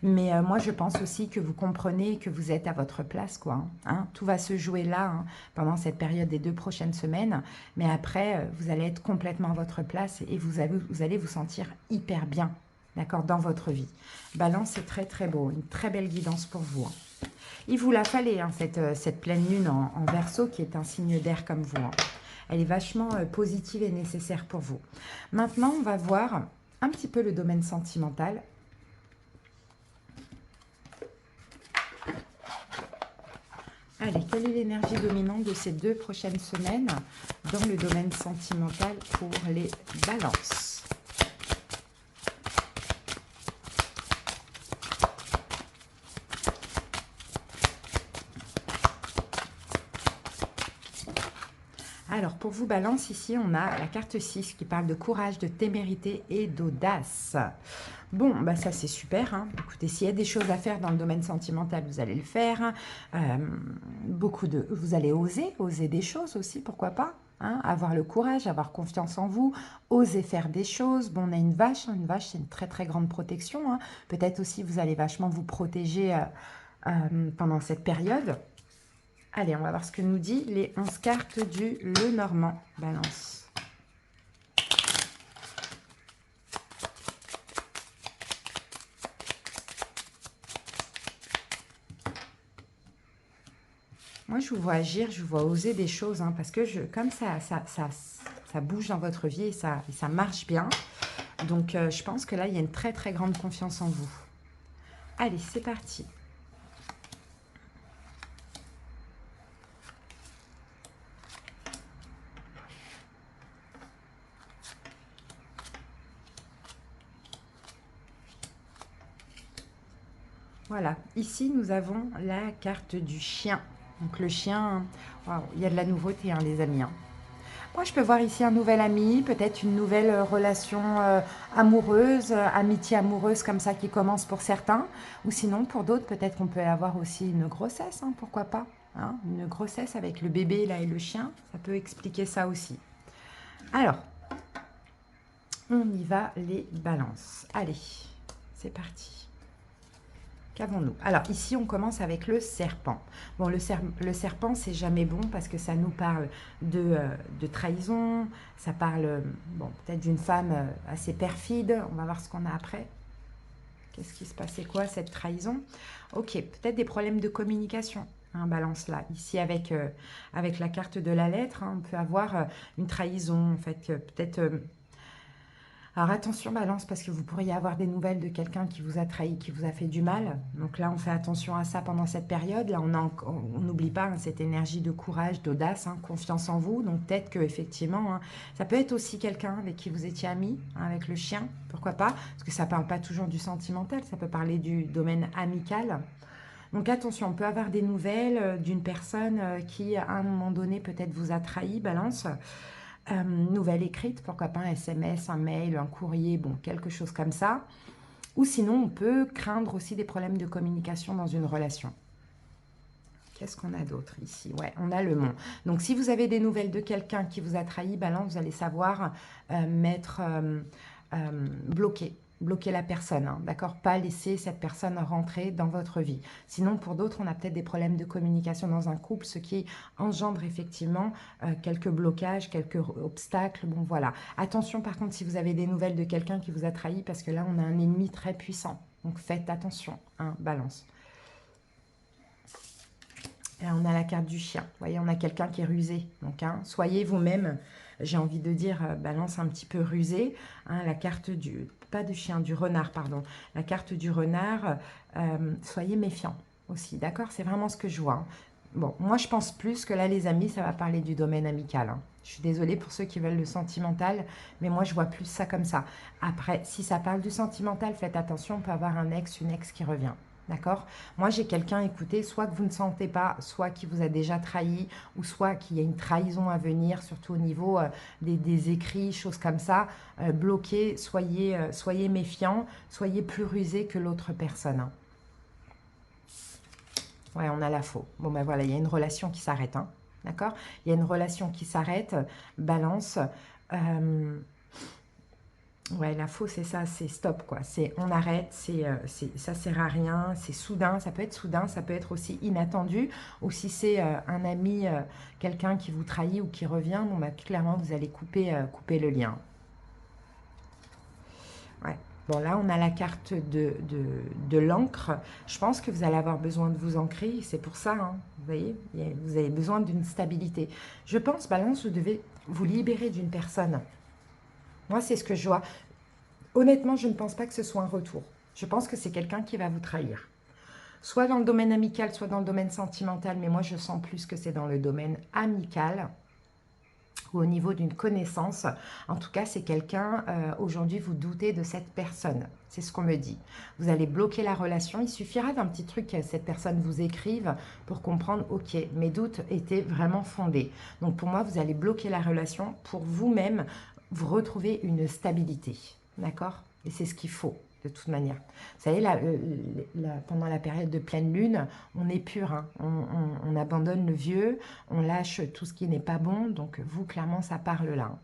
Mais moi, je pense aussi que vous comprenez que vous êtes à votre place, quoi. Hein. Tout va se jouer là, hein, pendant cette période des 2 prochaines semaines. Mais après, vous allez être complètement à votre place et vous allez vous sentir hyper bien. D'accord, dans votre vie. Balance, c'est très très beau, une très belle guidance pour vous. Hein. Il vous la fallait, hein, cette pleine lune en Verseau, qui est un signe d'air comme vous. Hein. Elle est vachement positive et nécessaire pour vous. Maintenant, on va voir un petit peu le domaine sentimental. Allez, quelle est l'énergie dominante de ces 2 prochaines semaines dans le domaine sentimental pour les balances? Alors, pour vous, Balance, ici, on a la carte 6 qui parle de courage, de témérité et d'audace. Bon, bah ça, c'est super. Hein. Écoutez, s'il y a des choses à faire dans le domaine sentimental, vous allez le faire. Vous allez oser des choses aussi, pourquoi pas hein, avoir le courage, avoir confiance en vous, oser faire des choses. Bon, on a une vache. Hein. Une vache, c'est une très, très grande protection. Hein. Peut-être aussi, vous allez vachement vous protéger pendant cette période. Allez, on va voir ce que nous dit les 11 cartes du Lenormand. Balance. Moi, je vous vois agir, je vous vois oser des choses, hein, parce que comme ça bouge dans votre vie et ça marche bien. Donc, je pense que là, il y a une très, très grande confiance en vous. Allez, c'est parti. Voilà, ici nous avons la carte du chien. Donc le chien, wow, il y a de la nouveauté hein, les amis. Hein. Moi je peux voir ici un nouvel ami, peut-être une nouvelle relation amoureuse, amitié amoureuse comme ça qui commence pour certains. Ou sinon pour d'autres peut-être qu'on peut avoir aussi une grossesse, hein, pourquoi pas. Hein, une grossesse avec le bébé là et le chien, ça peut expliquer ça aussi. Alors, on y va les balances. Allez, c'est parti. Qu'avons-nous? Alors ici, on commence avec le serpent. Bon, le serpent, c'est jamais bon parce que ça nous parle de trahison, ça parle bon, peut-être d'une femme assez perfide. On va voir ce qu'on a après. Qu'est-ce qui se passait quoi, cette trahison? Ok, peut-être des problèmes de communication. Hein, balance là. Ici, avec la carte de la lettre, hein, on peut avoir une trahison, en fait, peut-être... Alors attention balance parce que vous pourriez avoir des nouvelles de quelqu'un qui vous a trahi, qui vous a fait du mal. Donc là on fait attention à ça pendant cette période. Là on n'oublie pas hein, cette énergie de courage, d'audace, hein, confiance en vous. Donc peut-être que effectivement hein, ça peut être aussi quelqu'un avec qui vous étiez amis, hein, avec le chien, pourquoi pas. Parce que ça ne parle pas toujours du sentimental, ça peut parler du domaine amical. Donc attention, on peut avoir des nouvelles d'une personne qui, à un moment donné, peut-être vous a trahi, balance. Nouvelle écrite, pourquoi pas un SMS, un mail, un courrier, bon, quelque chose comme ça. Ou sinon, on peut craindre aussi des problèmes de communication dans une relation. Qu'est-ce qu'on a d'autre ici? Ouais, on a le mont. Donc, si vous avez des nouvelles de quelqu'un qui vous a trahi, balance, vous allez savoir bloquer la personne, hein, d'accord? Pas laisser cette personne rentrer dans votre vie. Sinon, pour d'autres, on a peut-être des problèmes de communication dans un couple, ce qui engendre effectivement quelques blocages, quelques obstacles. Bon, voilà. Attention, par contre, si vous avez des nouvelles de quelqu'un qui vous a trahi, parce que là, on a un ennemi très puissant. Donc, faites attention, hein, balance. Et on a la carte du chien. Vous voyez, on a quelqu'un qui est rusé. Donc, hein, soyez vous-même, j'ai envie de dire, balance un petit peu rusé. Hein, la carte du, pas du chien, du renard, pardon. La carte du renard, soyez méfiant aussi, d'accord? C'est vraiment ce que je vois. Hein. Bon, moi, je pense plus que là, les amis, ça va parler du domaine amical. Hein. Je suis désolée pour ceux qui veulent le sentimental, mais moi, je vois plus ça comme ça. Après, si ça parle du sentimental, faites attention, on peut avoir un ex, une ex qui revient. D'accord? Moi, j'ai quelqu'un, écoutez, soit que vous ne sentez pas, soit qui vous a déjà trahi, ou soit qu'il y a une trahison à venir, surtout au niveau des écrits, choses comme ça. Bloquez, soyez méfiants, soyez plus rusés que l'autre personne. Hein. Ouais, on a la faux. Bon, ben voilà, il y a une relation qui s'arrête. Hein. D'accord? Il y a une relation qui s'arrête. Balance. Ouais, la faux, c'est ça, c'est stop, quoi. C'est on arrête, ça sert à rien, c'est soudain, ça peut être aussi inattendu. Ou si c'est un ami, quelqu'un qui vous trahit ou qui revient, bon, bah, clairement, vous allez couper le lien. Ouais. Bon, là, on a la carte de l'encre. Je pense que vous allez avoir besoin de vous ancrer. C'est pour ça, hein, vous voyez, vous avez besoin d'une stabilité. Je pense, Balance, vous devez vous libérer d'une personne. Moi, c'est ce que je vois. Honnêtement, je ne pense pas que ce soit un retour. Je pense que c'est quelqu'un qui va vous trahir. Soit dans le domaine amical, soit dans le domaine sentimental, mais moi, je sens plus que c'est dans le domaine amical ou au niveau d'une connaissance. En tout cas, c'est quelqu'un, aujourd'hui, vous doutez de cette personne. C'est ce qu'on me dit. Vous allez bloquer la relation. Il suffira d'un petit truc que cette personne vous écrive pour comprendre, ok, mes doutes étaient vraiment fondés. Donc pour moi, vous allez bloquer la relation pour vous-même vous retrouver une stabilité. D'accord? Et c'est ce qu'il faut, de toute manière. Vous savez, pendant la période de pleine lune, on est pur. Hein. On abandonne le vieux, on lâche tout ce qui n'est pas bon. Donc, vous, clairement, ça parle là.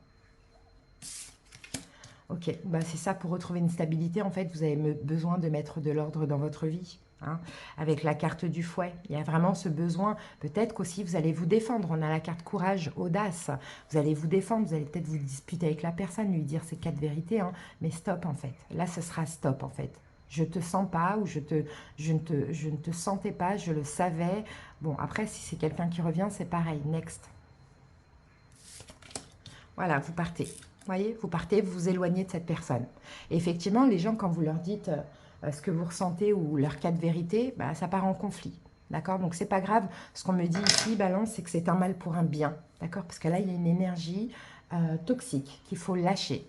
Ok, bah c'est ça, pour retrouver une stabilité, en fait, vous avez besoin de mettre de l'ordre dans votre vie. Hein, avec la carte du fouet, il y a vraiment ce besoin. Peut-être qu'aussi vous allez vous défendre. On a la carte courage, audace. Vous allez vous défendre, vous allez peut-être vous disputer avec la personne, lui dire ces 4 vérités, hein, mais stop en fait. Là, ce sera stop en fait. Je te sens pas ou je ne te sentais pas, je le savais. Bon, après, si c'est quelqu'un qui revient, c'est pareil. Next. Voilà, vous partez. Vous voyez, vous partez, vous vous éloignez de cette personne. Et effectivement, les gens, quand vous leur dites ce que vous ressentez ou leur cas de vérité, bah, ça part en conflit. D'accord? Donc, c'est pas grave. Ce qu'on me dit ici, Balance, c'est que c'est un mal pour un bien. D'accord? Parce que là, il y a une énergie toxique qu'il faut lâcher.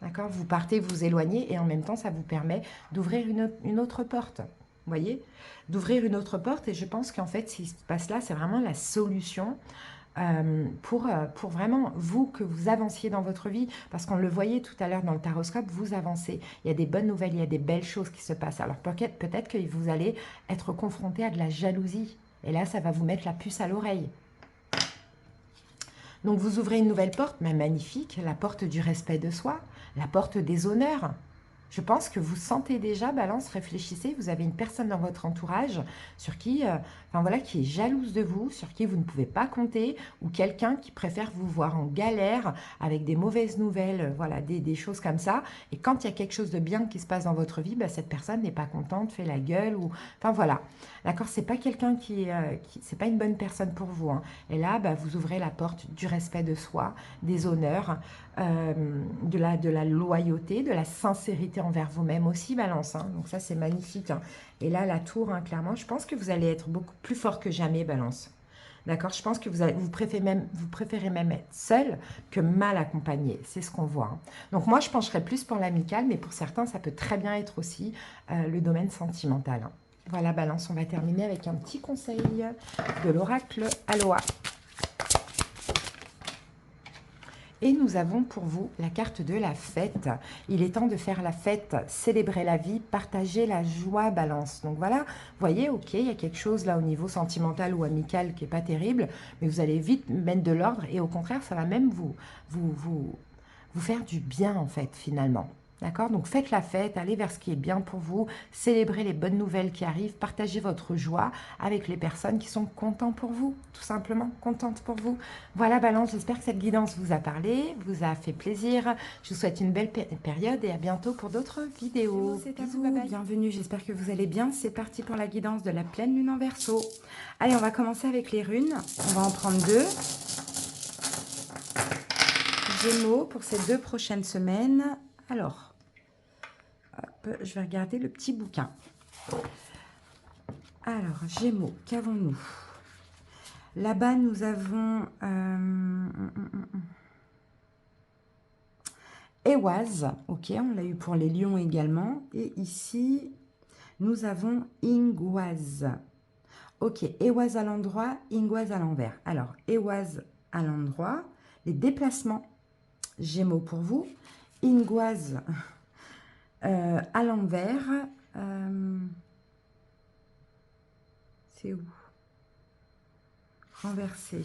D'accord? Vous partez, vous vous éloignez et en même temps, ça vous permet d'ouvrir une autre porte. Vous voyez? D'ouvrir une autre porte et je pense qu'en fait, ce qui se passe là, c'est vraiment la solution pour vraiment, vous, que vous avanciez dans votre vie, parce qu'on le voyait tout à l'heure dans le taroscope, vous avancez. Il y a des bonnes nouvelles, il y a des belles choses qui se passent. Alors peut-être que vous allez être confronté à de la jalousie. Et là, ça va vous mettre la puce à l'oreille. Donc vous ouvrez une nouvelle porte, mais magnifique, la porte du respect de soi, la porte des honneurs. Je pense que vous sentez déjà, Balance, réfléchissez, vous avez une personne dans votre entourage sur qui, enfin voilà, qui est jalouse de vous, sur qui vous ne pouvez pas compter, ou quelqu'un qui préfère vous voir en galère avec des mauvaises nouvelles, voilà, des choses comme ça. Et quand il y a quelque chose de bien qui se passe dans votre vie, bah, cette personne n'est pas contente, fait la gueule, ou, enfin voilà. D'accord, c'est pas quelqu'un c'est pas une bonne personne pour vous. Hein. Et là, bah, vous ouvrez la porte du respect de soi, des honneurs, de la loyauté, de la sincérité envers vous-même aussi, Balance. Hein. Donc ça, c'est magnifique. Hein. Et là, la tour, hein, clairement, je pense que vous allez être beaucoup plus fort que jamais, Balance. D'accord? Je pense que vous préférez même être seul que mal accompagné. C'est ce qu'on voit, hein. Donc moi, je pencherais plus pour l'amical, mais pour certains, ça peut très bien être aussi le domaine sentimental, hein. Voilà, Balance, on va terminer avec un petit conseil de l'oracle Aloha. Et nous avons pour vous la carte de la fête. Il est temps de faire la fête, célébrer la vie, partager la joie, Balance. Donc voilà, vous voyez, ok, il y a quelque chose là au niveau sentimental ou amical qui n'est pas terrible, mais vous allez vite mettre de l'ordre et au contraire, ça va même vous faire du bien en fait, finalement. D'accord? Donc faites la fête, allez vers ce qui est bien pour vous, célébrez les bonnes nouvelles qui arrivent, partagez votre joie avec les personnes qui sont contentes pour vous, tout simplement contentes pour vous. Voilà, Balance, j'espère que cette guidance vous a parlé, vous a fait plaisir. Je vous souhaite une belle période et à bientôt pour d'autres vidéos. C'est à vous, bye bye. Bienvenue, j'espère que vous allez bien. C'est parti pour la guidance de la pleine lune en Verseau. Allez, on va commencer avec les runes. On va en prendre deux. Gémeaux pour ces 2 prochaines semaines. Alors, hop, je vais regarder le petit bouquin. Alors, Gémeaux, qu'avons-nous? Là-bas, nous avons Éoise, ok, on l'a eu pour les lions également. Et ici, nous avons Ingoise. Ok, Éoise à l'endroit, Ingoise à l'envers. Alors, Éoise à l'endroit, les déplacements, Gémeaux pour vous. Ingoise à l'envers, c'est où? Renversé.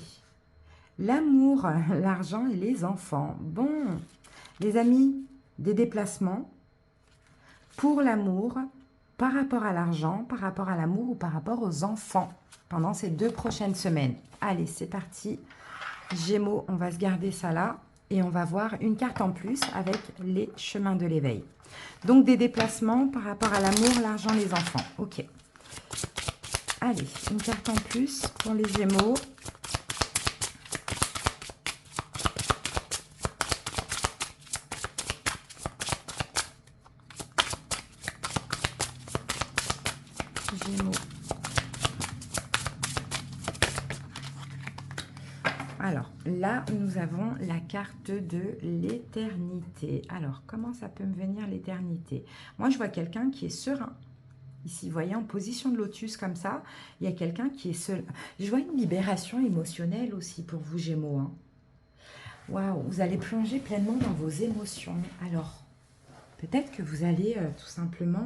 L'amour, l'argent et les enfants. Bon, les amis, des déplacements pour l'amour, par rapport à l'argent, par rapport à l'amour ou par rapport aux enfants pendant ces 2 prochaines semaines. Allez, c'est parti. Gémeaux, on va se garder ça là et on va voir une carte en plus avec les chemins de l'éveil. Donc, des déplacements par rapport à l'amour, l'argent, les enfants. Ok. Allez, une carte en plus pour les Gémeaux. Gémeaux. Alors, là, nous avons la carte de l'éternité. Alors, comment ça peut me venir l'éternité? Moi, je vois quelqu'un qui est serein. Ici, vous voyez, en position de lotus comme ça, il y a quelqu'un qui est seul. Je vois une libération émotionnelle aussi pour vous, Gémeaux, hein. Waouh, vous allez plonger pleinement dans vos émotions. Alors, peut-être que vous allez tout simplement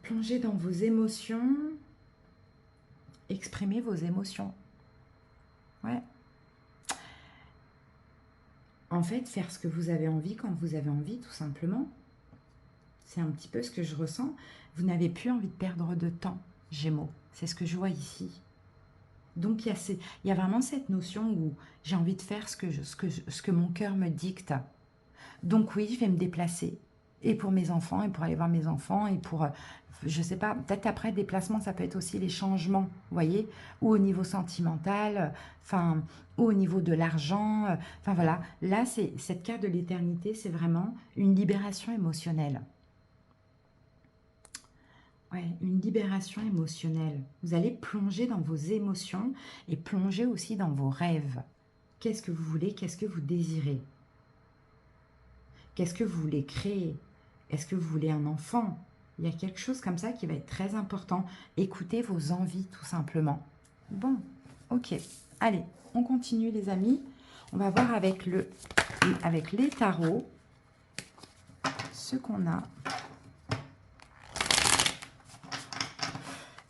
plonger dans vos émotions, exprimer vos émotions. Ouais. En fait, faire ce que vous avez envie quand vous avez envie, tout simplement. C'est un petit peu ce que je ressens. Vous n'avez plus envie de perdre de temps, Gémeaux. C'est ce que je vois ici. Donc, il y a vraiment cette notion où j'ai envie de faire ce que mon cœur me dicte. Donc oui, je vais me déplacer. Et pour mes enfants, et pour aller voir mes enfants, et pour, je ne sais pas, peut-être après, déplacement, ça peut être aussi les changements, vous voyez, ou au niveau sentimental, enfin, ou au niveau de l'argent, enfin voilà. Là, cette carte de l'éternité, c'est vraiment une libération émotionnelle. Ouais, une libération émotionnelle. Vous allez plonger dans vos émotions et plonger aussi dans vos rêves. Qu'est-ce que vous voulez? Qu'est-ce que vous désirez? Qu'est-ce que vous voulez créer? Est-ce que vous voulez un enfant? Il y a quelque chose comme ça qui va être très important. Écoutez vos envies, tout simplement. Bon, ok. Allez, on continue, les amis. On va voir avec les tarots ce qu'on a.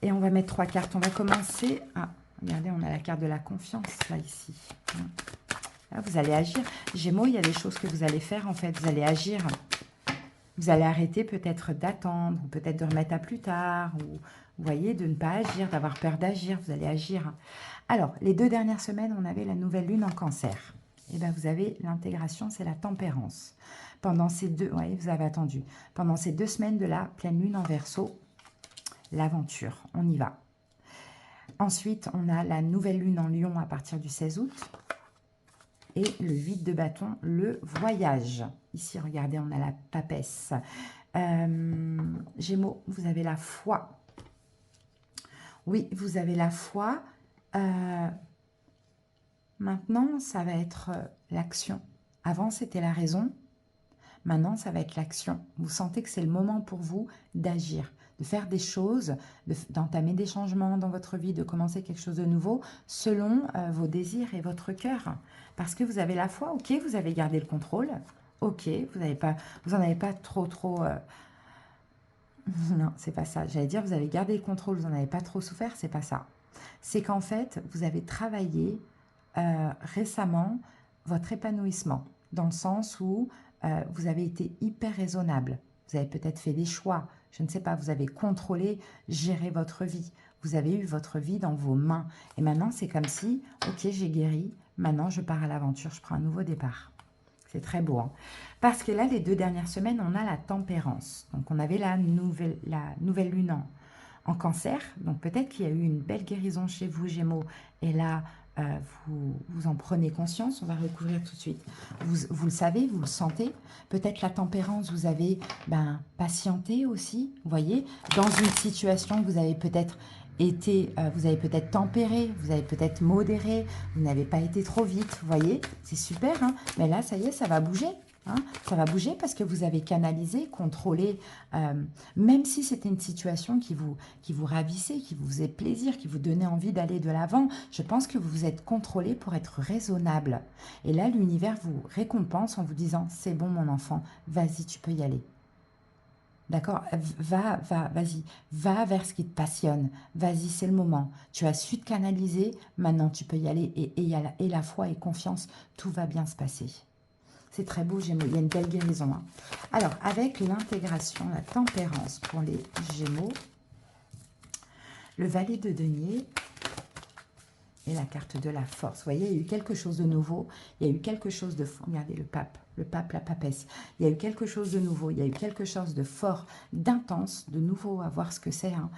Et on va mettre 3 cartes. On va commencer à... Regardez, on a la carte de la confiance, là, ici. Là, vous allez agir. Gémeaux, il y a des choses que vous allez faire, en fait. Vous allez agir. Vous allez arrêter peut-être d'attendre, ou peut-être de remettre à plus tard, ou, vous voyez, de ne pas agir, d'avoir peur d'agir. Vous allez agir. Alors, les 2 dernières semaines, on avait la nouvelle lune en cancer. Et bien, vous avez l'intégration, c'est la tempérance. Pendant ces 2... Oui, vous avez attendu. Pendant ces 2 semaines de la pleine lune en Verseau, l'aventure, on y va. Ensuite, on a la nouvelle lune en Lion à partir du 16 août. Et le 8 de bâton, le voyage. Ici, regardez, on a la papesse. Gémeaux, vous avez la foi. Oui, vous avez la foi. Euh, Maintenant, ça va être l'action. Avant, c'était la raison. Maintenant, ça va être l'action. Vous sentez que c'est le moment pour vous d'agir, de faire des choses, d'entamer des changements dans votre vie, de commencer quelque chose de nouveau selon vos désirs et votre cœur. Parce que vous avez la foi, ok, vous avez gardé le contrôle, ok, vous en avez pas trop. Non, c'est pas ça. J'allais dire, vous avez gardé le contrôle, vous n'en avez pas trop souffert, c'est pas ça. C'est qu'en fait, vous avez travaillé récemment votre épanouissement, dans le sens où vous avez été hyper raisonnable. Vous avez peut-être fait des choix, je ne sais pas, vous avez contrôlé, géré votre vie. Vous avez eu votre vie dans vos mains. Et maintenant, c'est comme si, ok, j'ai guéri, maintenant je pars à l'aventure, je prends un nouveau départ. C'est très beau, hein. Parce que là, les 2 dernières semaines, on a la tempérance. Donc, on avait la nouvelle lune en cancer. Donc, peut-être qu'il y a eu une belle guérison chez vous, Gémeaux. Et là, vous en prenez conscience. On va recouvrir tout de suite. Vous le savez, vous le sentez. Peut-être la tempérance, vous avez patienté aussi. Vous voyez, dans une situation, vous avez peut-être vous avez peut-être tempéré, vous avez peut-être modéré, vous n'avez pas été trop vite, vous voyez, c'est super, hein, mais là, ça y est, ça va bouger. Hein, ça va bouger parce que vous avez canalisé, contrôlé, même si c'était une situation qui vous ravissait, qui vous faisait plaisir, qui vous donnait envie d'aller de l'avant, je pense que vous vous êtes contrôlé pour être raisonnable. Et là, l'univers vous récompense en vous disant, c'est bon mon enfant, vas-y, tu peux y aller. D'accord? Vas-y, va vers ce qui te passionne. Vas-y, c'est le moment. Tu as su te canaliser, maintenant tu peux y aller. Et la foi et confiance, tout va bien se passer. C'est très beau, Gémeaux. Il y a une belle guérison, hein. Alors, avec l'intégration, la tempérance pour les Gémeaux, le valet de denier et la carte de la force. Vous voyez, il y a eu quelque chose de nouveau. Il y a eu quelque chose de... Regardez le pape, la papesse. Il y a eu quelque chose de nouveau. Il y a eu quelque chose de fort, d'intense, de nouveau, à voir ce que c'est, hein.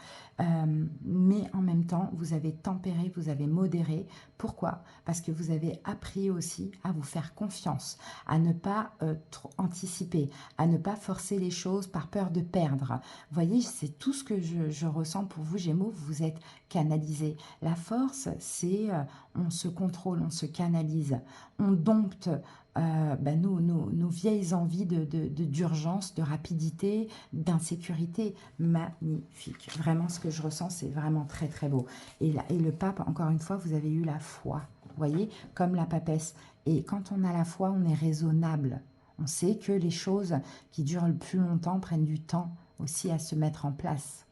Mais en même temps, vous avez tempéré, vous avez modéré. Pourquoi? Parce que vous avez appris aussi à vous faire confiance, à ne pas trop anticiper, à ne pas forcer les choses par peur de perdre. Vous voyez, c'est tout ce que je ressens pour vous, Gémeaux. Vous êtes canalisé. La force, c'est on se contrôle, on se canalise, on dompte nos vieilles envies d'urgence, de rapidité, d'insécurité. Magnifique. Vraiment, ce que je ressens, c'est vraiment très, très beau. Et le pape, encore une fois, vous avez eu la foi. Vous voyez, comme la papesse. Et quand on a la foi, on est raisonnable. On sait que les choses qui durent le plus longtemps prennent du temps aussi à se mettre en place.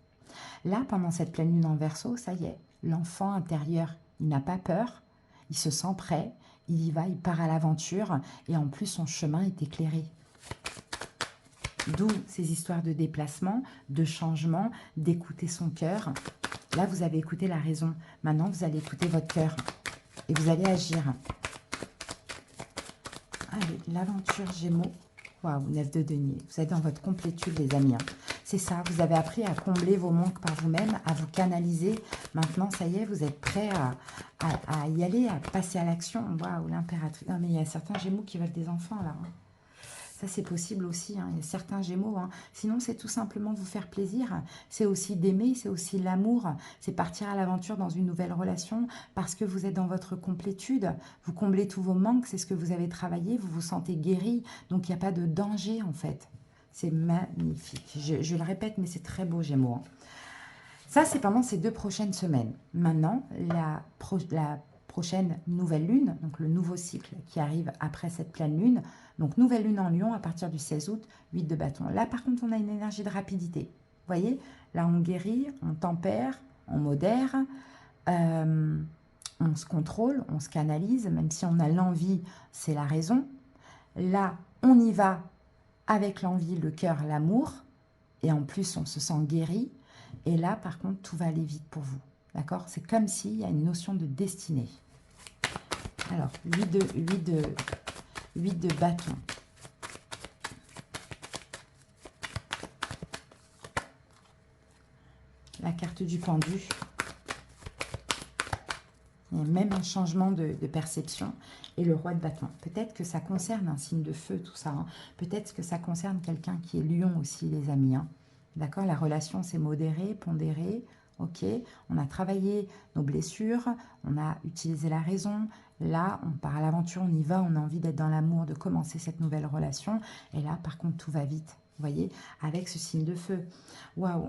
Là, pendant cette pleine lune en Verseau, ça y est, l'enfant intérieur, il n'a pas peur, il se sent prêt, il y va, il part à l'aventure, et en plus, son chemin est éclairé. D'où ces histoires de déplacement, de changement, d'écouter son cœur. Là, vous avez écouté la raison. Maintenant, vous allez écouter votre cœur. Et vous allez agir. Allez, l'aventure Gémeaux. Waouh, 9 de denier. Vous êtes dans votre complétude, les amis, hein. C'est ça, vous avez appris à combler vos manques par vous-même, à vous canaliser. Maintenant, ça y est, vous êtes prêts à y aller, à passer à l'action. Waouh, l'impératrice. Non, mais il y a certains Gémeaux qui veulent des enfants, là, hein. Ça, c'est possible aussi, hein. Il y a certains Gémeaux, hein. Sinon, c'est tout simplement vous faire plaisir. C'est aussi d'aimer, c'est aussi l'amour. C'est partir à l'aventure dans une nouvelle relation parce que vous êtes dans votre complétude. Vous comblez tous vos manques, c'est ce que vous avez travaillé. Vous vous sentez guéri. Donc, il n'y a pas de danger, en fait. C'est magnifique. Je le répète, mais c'est très beau, Gémeaux, hein. Ça, c'est pendant ces 2 prochaines semaines. Maintenant, la prochaine nouvelle lune, donc le nouveau cycle qui arrive après cette pleine lune, donc nouvelle lune en Lion à partir du 16 août, 8 de bâton. Là, par contre, on a une énergie de rapidité. Vous voyez, là, on guérit, on tempère, on modère, on se contrôle, on se canalise, même si on a l'envie, c'est la raison. Là, on y va avec l'envie, le cœur, l'amour, et en plus, on se sent guéri. Et là, par contre, tout va aller vite pour vous. D'accord? C'est comme s'il y a une notion de destinée. Alors, 8 de bâton. La carte du pendu. Il y a même un changement de perception. Et le roi de bâton. Peut-être que ça concerne un signe de feu, tout ça, hein. Peut-être que ça concerne quelqu'un qui est lion aussi, les amis, hein. D'accord? La relation, c'est modéré, pondéré. ok? On a travaillé nos blessures, on a utilisé la raison. Là, on part à l'aventure, on y va, on a envie d'être dans l'amour, de commencer cette nouvelle relation. Et là, par contre, tout va vite. Vous voyez, avec ce signe de feu. Waouh,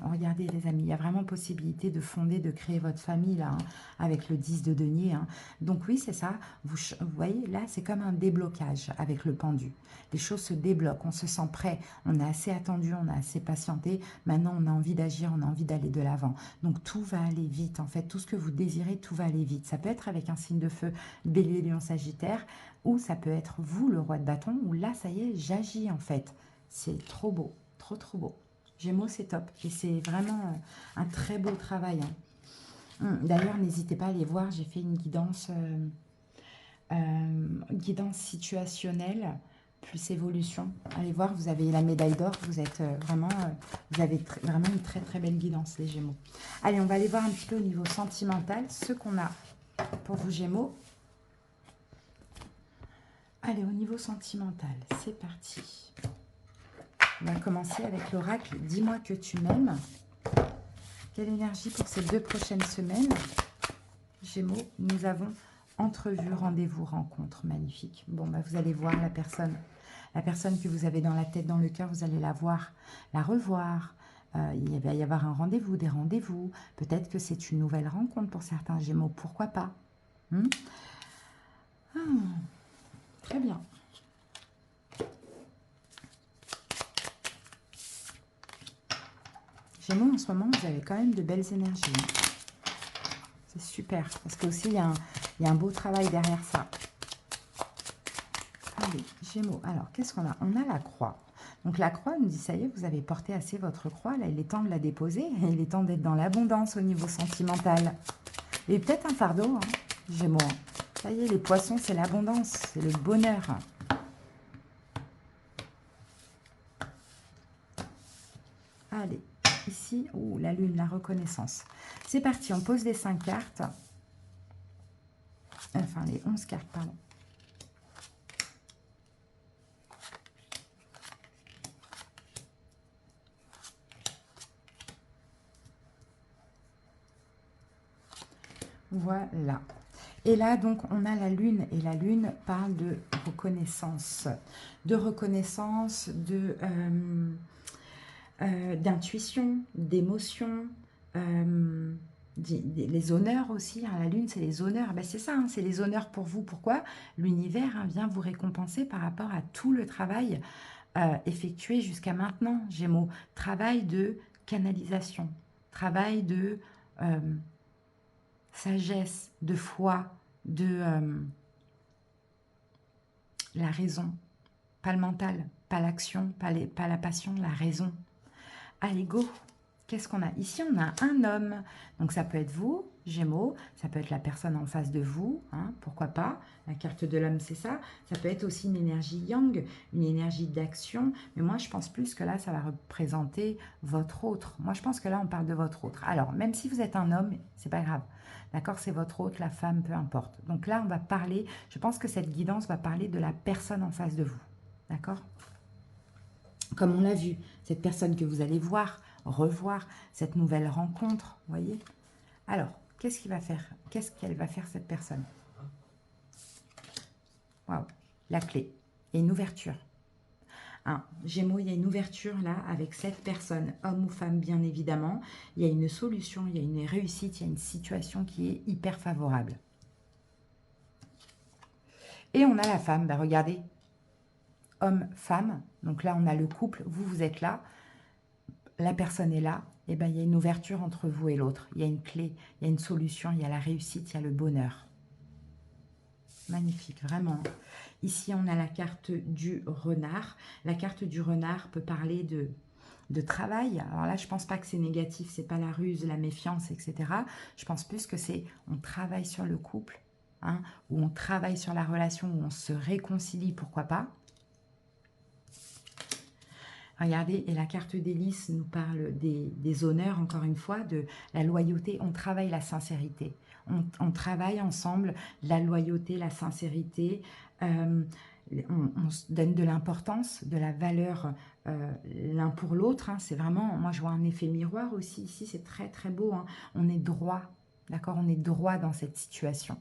regardez les amis, il y a vraiment possibilité de fonder, de créer votre famille là, hein, avec le 10 de denier. Hein. Donc oui, c'est ça. Vous voyez, là, c'est comme un déblocage avec le pendu. Les choses se débloquent, on se sent prêt, on a assez attendu, on a assez patienté. Maintenant, on a envie d'agir, on a envie d'aller de l'avant. Donc tout va aller vite. En fait, tout ce que vous désirez, tout va aller vite. Ça peut être avec un signe de feu, Bélier, Lion, Sagittaire, ou ça peut être vous, le roi de bâton, où là, ça y est, j'agis en fait. C'est trop beau, trop trop beau. Gémeaux, c'est top. Et c'est vraiment un très beau travail. Hein. D'ailleurs, n'hésitez pas à aller voir, j'ai fait une guidance situationnelle plus évolution. Allez voir, vous avez la médaille d'or, vous êtes vraiment, vous avez vraiment une très très belle guidance, les Gémeaux. Allez, on va aller voir un petit peu au niveau sentimental, ce qu'on a pour vous, Gémeaux. Allez, au niveau sentimental, c'est parti. On va commencer avec l'oracle. Dis-moi que tu m'aimes. Quelle énergie pour ces 2 prochaines semaines? Gémeaux, nous avons entrevue, rendez-vous, rencontre. Magnifique. Bon, bah, vous allez voir la personne que vous avez dans la tête, dans le cœur, vous allez la voir, la revoir. Il va y avoir un rendez-vous, des rendez-vous. Peut-être que c'est une nouvelle rencontre pour certains Gémeaux. Pourquoi pas? Très bien. Gémeaux, en ce moment, vous avez quand même de belles énergies. C'est super. Parce qu'aussi, il y a un beau travail derrière ça. Allez, Gémeaux. Alors, qu'est-ce qu'on a? On a la croix. Donc, la croix nous dit, ça y est, vous avez porté assez votre croix. Là, il est temps de la déposer. Et il est temps d'être dans l'abondance au niveau sentimental. Et peut-être un fardeau, hein, Gémeaux. Ça y est, les poissons, c'est l'abondance. C'est le bonheur. Allez. Ici, oh, la lune, la reconnaissance. C'est parti, on pose les 5 cartes. Enfin, les 11 cartes, pardon. Voilà. Et là, donc, on a la lune. Et la lune parle de reconnaissance. De reconnaissance, d'intuition, d'émotion, les honneurs aussi. Hein, la lune, c'est les honneurs. Ben, c'est ça, hein, c'est les honneurs pour vous. Pourquoi? L'univers vient vous récompenser par rapport à tout le travail effectué jusqu'à maintenant, Gémeaux. Travail de canalisation, travail de sagesse, de foi, de la raison. Pas le mental, pas l'action, pas la passion, la raison. Allez, go! Qu'est-ce qu'on a? Ici, on a un homme. Donc, ça peut être vous, Gémeaux. Ça peut être la personne en face de vous. Hein, pourquoi pas? La carte de l'homme, c'est ça. Ça peut être aussi une énergie yang, une énergie d'action. Mais moi, je pense plus que là, ça va représenter votre autre. Moi, je pense que là, on parle de votre autre. Alors, même si vous êtes un homme, c'est pas grave. D'accord? C'est votre autre, la femme, peu importe. Donc là, on va parler, je pense que cette guidance va parler de la personne en face de vous. D'accord? Comme on l'a vu, cette personne que vous allez voir, revoir, cette nouvelle rencontre, vous voyez? Alors, qu'est-ce qu'il va faire? Qu'est-ce qu'elle va faire, cette personne? Waouh, la clé. Il y a une ouverture. Hein, Gémeaux, il y a une ouverture là avec cette personne, homme ou femme bien évidemment. Il y a une solution, il y a une réussite, il y a une situation qui est hyper favorable. Et on a la femme, ben regardez, homme-femme. Donc là, on a le couple, vous êtes là, la personne est là, et ben, il y a une ouverture entre vous et l'autre. Il y a une clé, il y a une solution, il y a la réussite, il y a le bonheur. Magnifique, vraiment. Ici, on a la carte du renard. La carte du renard peut parler de travail. Alors là, je ne pense pas que c'est négatif, c'est pas la ruse, la méfiance, etc. Je pense plus que c'est on travaille sur le couple, hein, ou on travaille sur la relation, où on se réconcilie, pourquoi pas. Regardez, et la carte d'hélice nous parle des honneurs, encore une fois, de la loyauté. On travaille la sincérité. On travaille ensemble la loyauté, la sincérité, on se donne de l'importance, de la valeur l'un pour l'autre. Hein. C'est vraiment, moi je vois un effet miroir aussi ici, c'est très très beau. Hein. On est droit, d'accord? On est droit dans cette situation.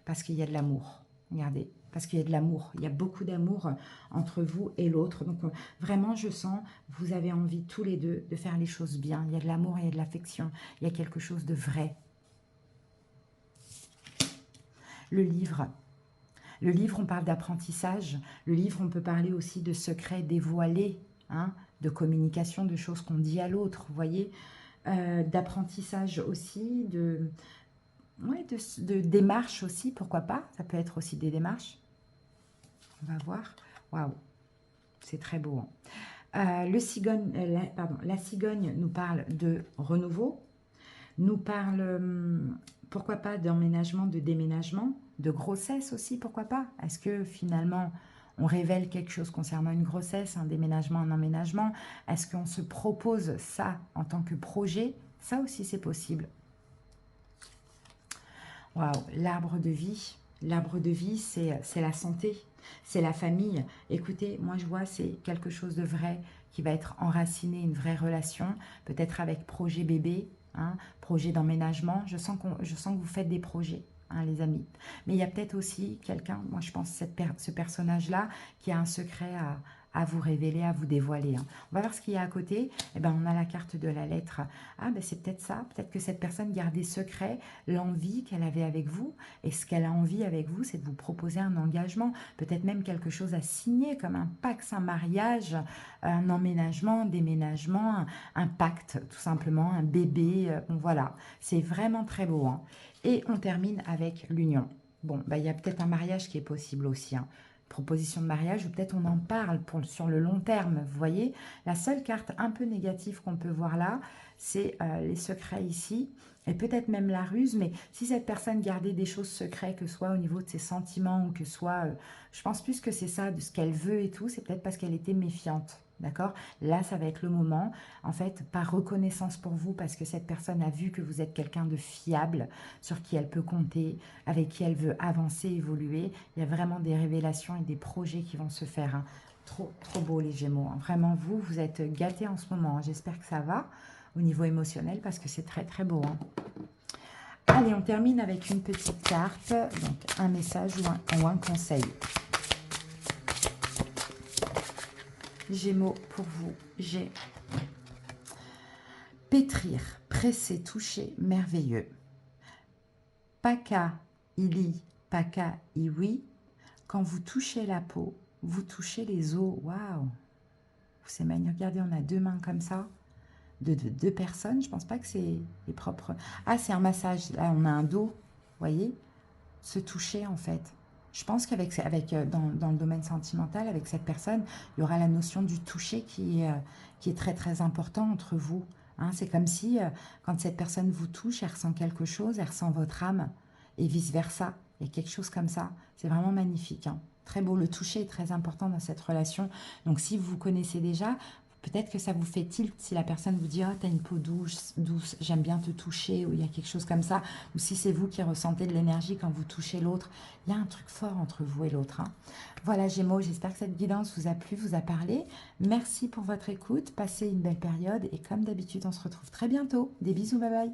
Parce qu'il y a de l'amour. Regardez, parce qu'il y a de l'amour. Il y a beaucoup d'amour entre vous et l'autre. Donc, vraiment, je sens, vous avez envie tous les deux de faire les choses bien. Il y a de l'amour, il y a de l'affection. Il y a quelque chose de vrai. Le livre. Le livre, on parle d'apprentissage. Le livre, on peut parler aussi de secrets dévoilés, hein, de communication, de choses qu'on dit à l'autre, vous voyez, d'apprentissage aussi, ouais, de démarches aussi, pourquoi pas. Ça peut être aussi des démarches. On va voir. Waouh, c'est très beau. Hein. La cigogne nous parle de renouveau, nous parle, pourquoi pas, d'emménagement, de déménagement, de grossesse aussi, pourquoi pas. Est-ce que finalement, on révèle quelque chose concernant une grossesse, un déménagement, un emménagement? Est-ce qu'on se propose ça en tant que projet? Ça aussi, c'est possible. Waouh, l'arbre de vie. L'arbre de vie, c'est la santé, c'est la famille. Écoutez, moi je vois, c'est quelque chose de vrai qui va être enraciné, une vraie relation, peut-être avec projet bébé, hein, projet d'emménagement. Je sens que vous faites des projets, hein, les amis. Mais il y a peut-être aussi quelqu'un, moi je pense ce personnage-là, qui a un secret à vous révéler, à vous dévoiler. Hein. On va voir ce qu'il y a à côté. Eh ben, on a la carte de la lettre. Ah, ben, c'est peut-être ça. Peut-être que cette personne gardait secret l'envie qu'elle avait avec vous. Et ce qu'elle a envie avec vous, c'est de vous proposer un engagement. Peut-être même quelque chose à signer, comme un pax, un mariage, un emménagement, un déménagement, un pacte, tout simplement, un bébé. Voilà, c'est vraiment très beau. Hein. Et on termine avec l'union. Bon, ben, il y a peut-être un mariage qui est possible aussi. Hein. Proposition de mariage, ou peut-être on en parle sur le long terme, vous voyez. La seule carte un peu négative qu'on peut voir là, c'est les secrets ici, et peut-être même la ruse, mais si cette personne gardait des choses secrètes, que ce soit au niveau de ses sentiments, ou que ce soit, je pense plus que c'est ça, de ce qu'elle veut et tout, c'est peut-être parce qu'elle était méfiante. D'accord? Là, ça va être le moment, en fait, par reconnaissance pour vous, parce que cette personne a vu que vous êtes quelqu'un de fiable, sur qui elle peut compter, avec qui elle veut avancer, évoluer. Il y a vraiment des révélations et des projets qui vont se faire. Hein. Trop, trop beau les Gémeaux. Hein. Vraiment, vous êtes gâtés en ce moment. Hein. J'espère que ça va au niveau émotionnel, parce que c'est très, très beau. Hein. Allez, on termine avec une petite carte, donc un message ou un conseil. Gémeaux, pour vous, j'ai pétrir, presser, toucher, merveilleux. Paka, ili, paka, iwi. Quand vous touchez la peau, vous touchez les os. Waouh! C'est magnifique. Regardez, on a deux mains comme ça, de deux personnes. Je pense pas que c'est les propres. Ah, c'est un massage. Là, on a un dos. Vous voyez? Se toucher, en fait. Je pense qu'avec dans le domaine sentimental, avec cette personne, il y aura la notion du toucher qui est très, très important entre vous. Hein, c'est comme si, quand cette personne vous touche, elle ressent quelque chose, elle ressent votre âme, et vice-versa. Il y a quelque chose comme ça. C'est vraiment magnifique. Hein. Très beau. Le toucher est très important dans cette relation. Donc, si vous vous connaissez déjà, peut-être que ça vous fait tilt si la personne vous dit « Oh, tu as une peau douce, douce, j'aime bien te toucher » ou il y a quelque chose comme ça. Ou si c'est vous qui ressentez de l'énergie quand vous touchez l'autre. Il y a un truc fort entre vous et l'autre. Hein. Voilà Gémeaux, j'espère que cette guidance vous a plu, vous a parlé. Merci pour votre écoute, passez une belle période et comme d'habitude, on se retrouve très bientôt. Des bisous, bye bye.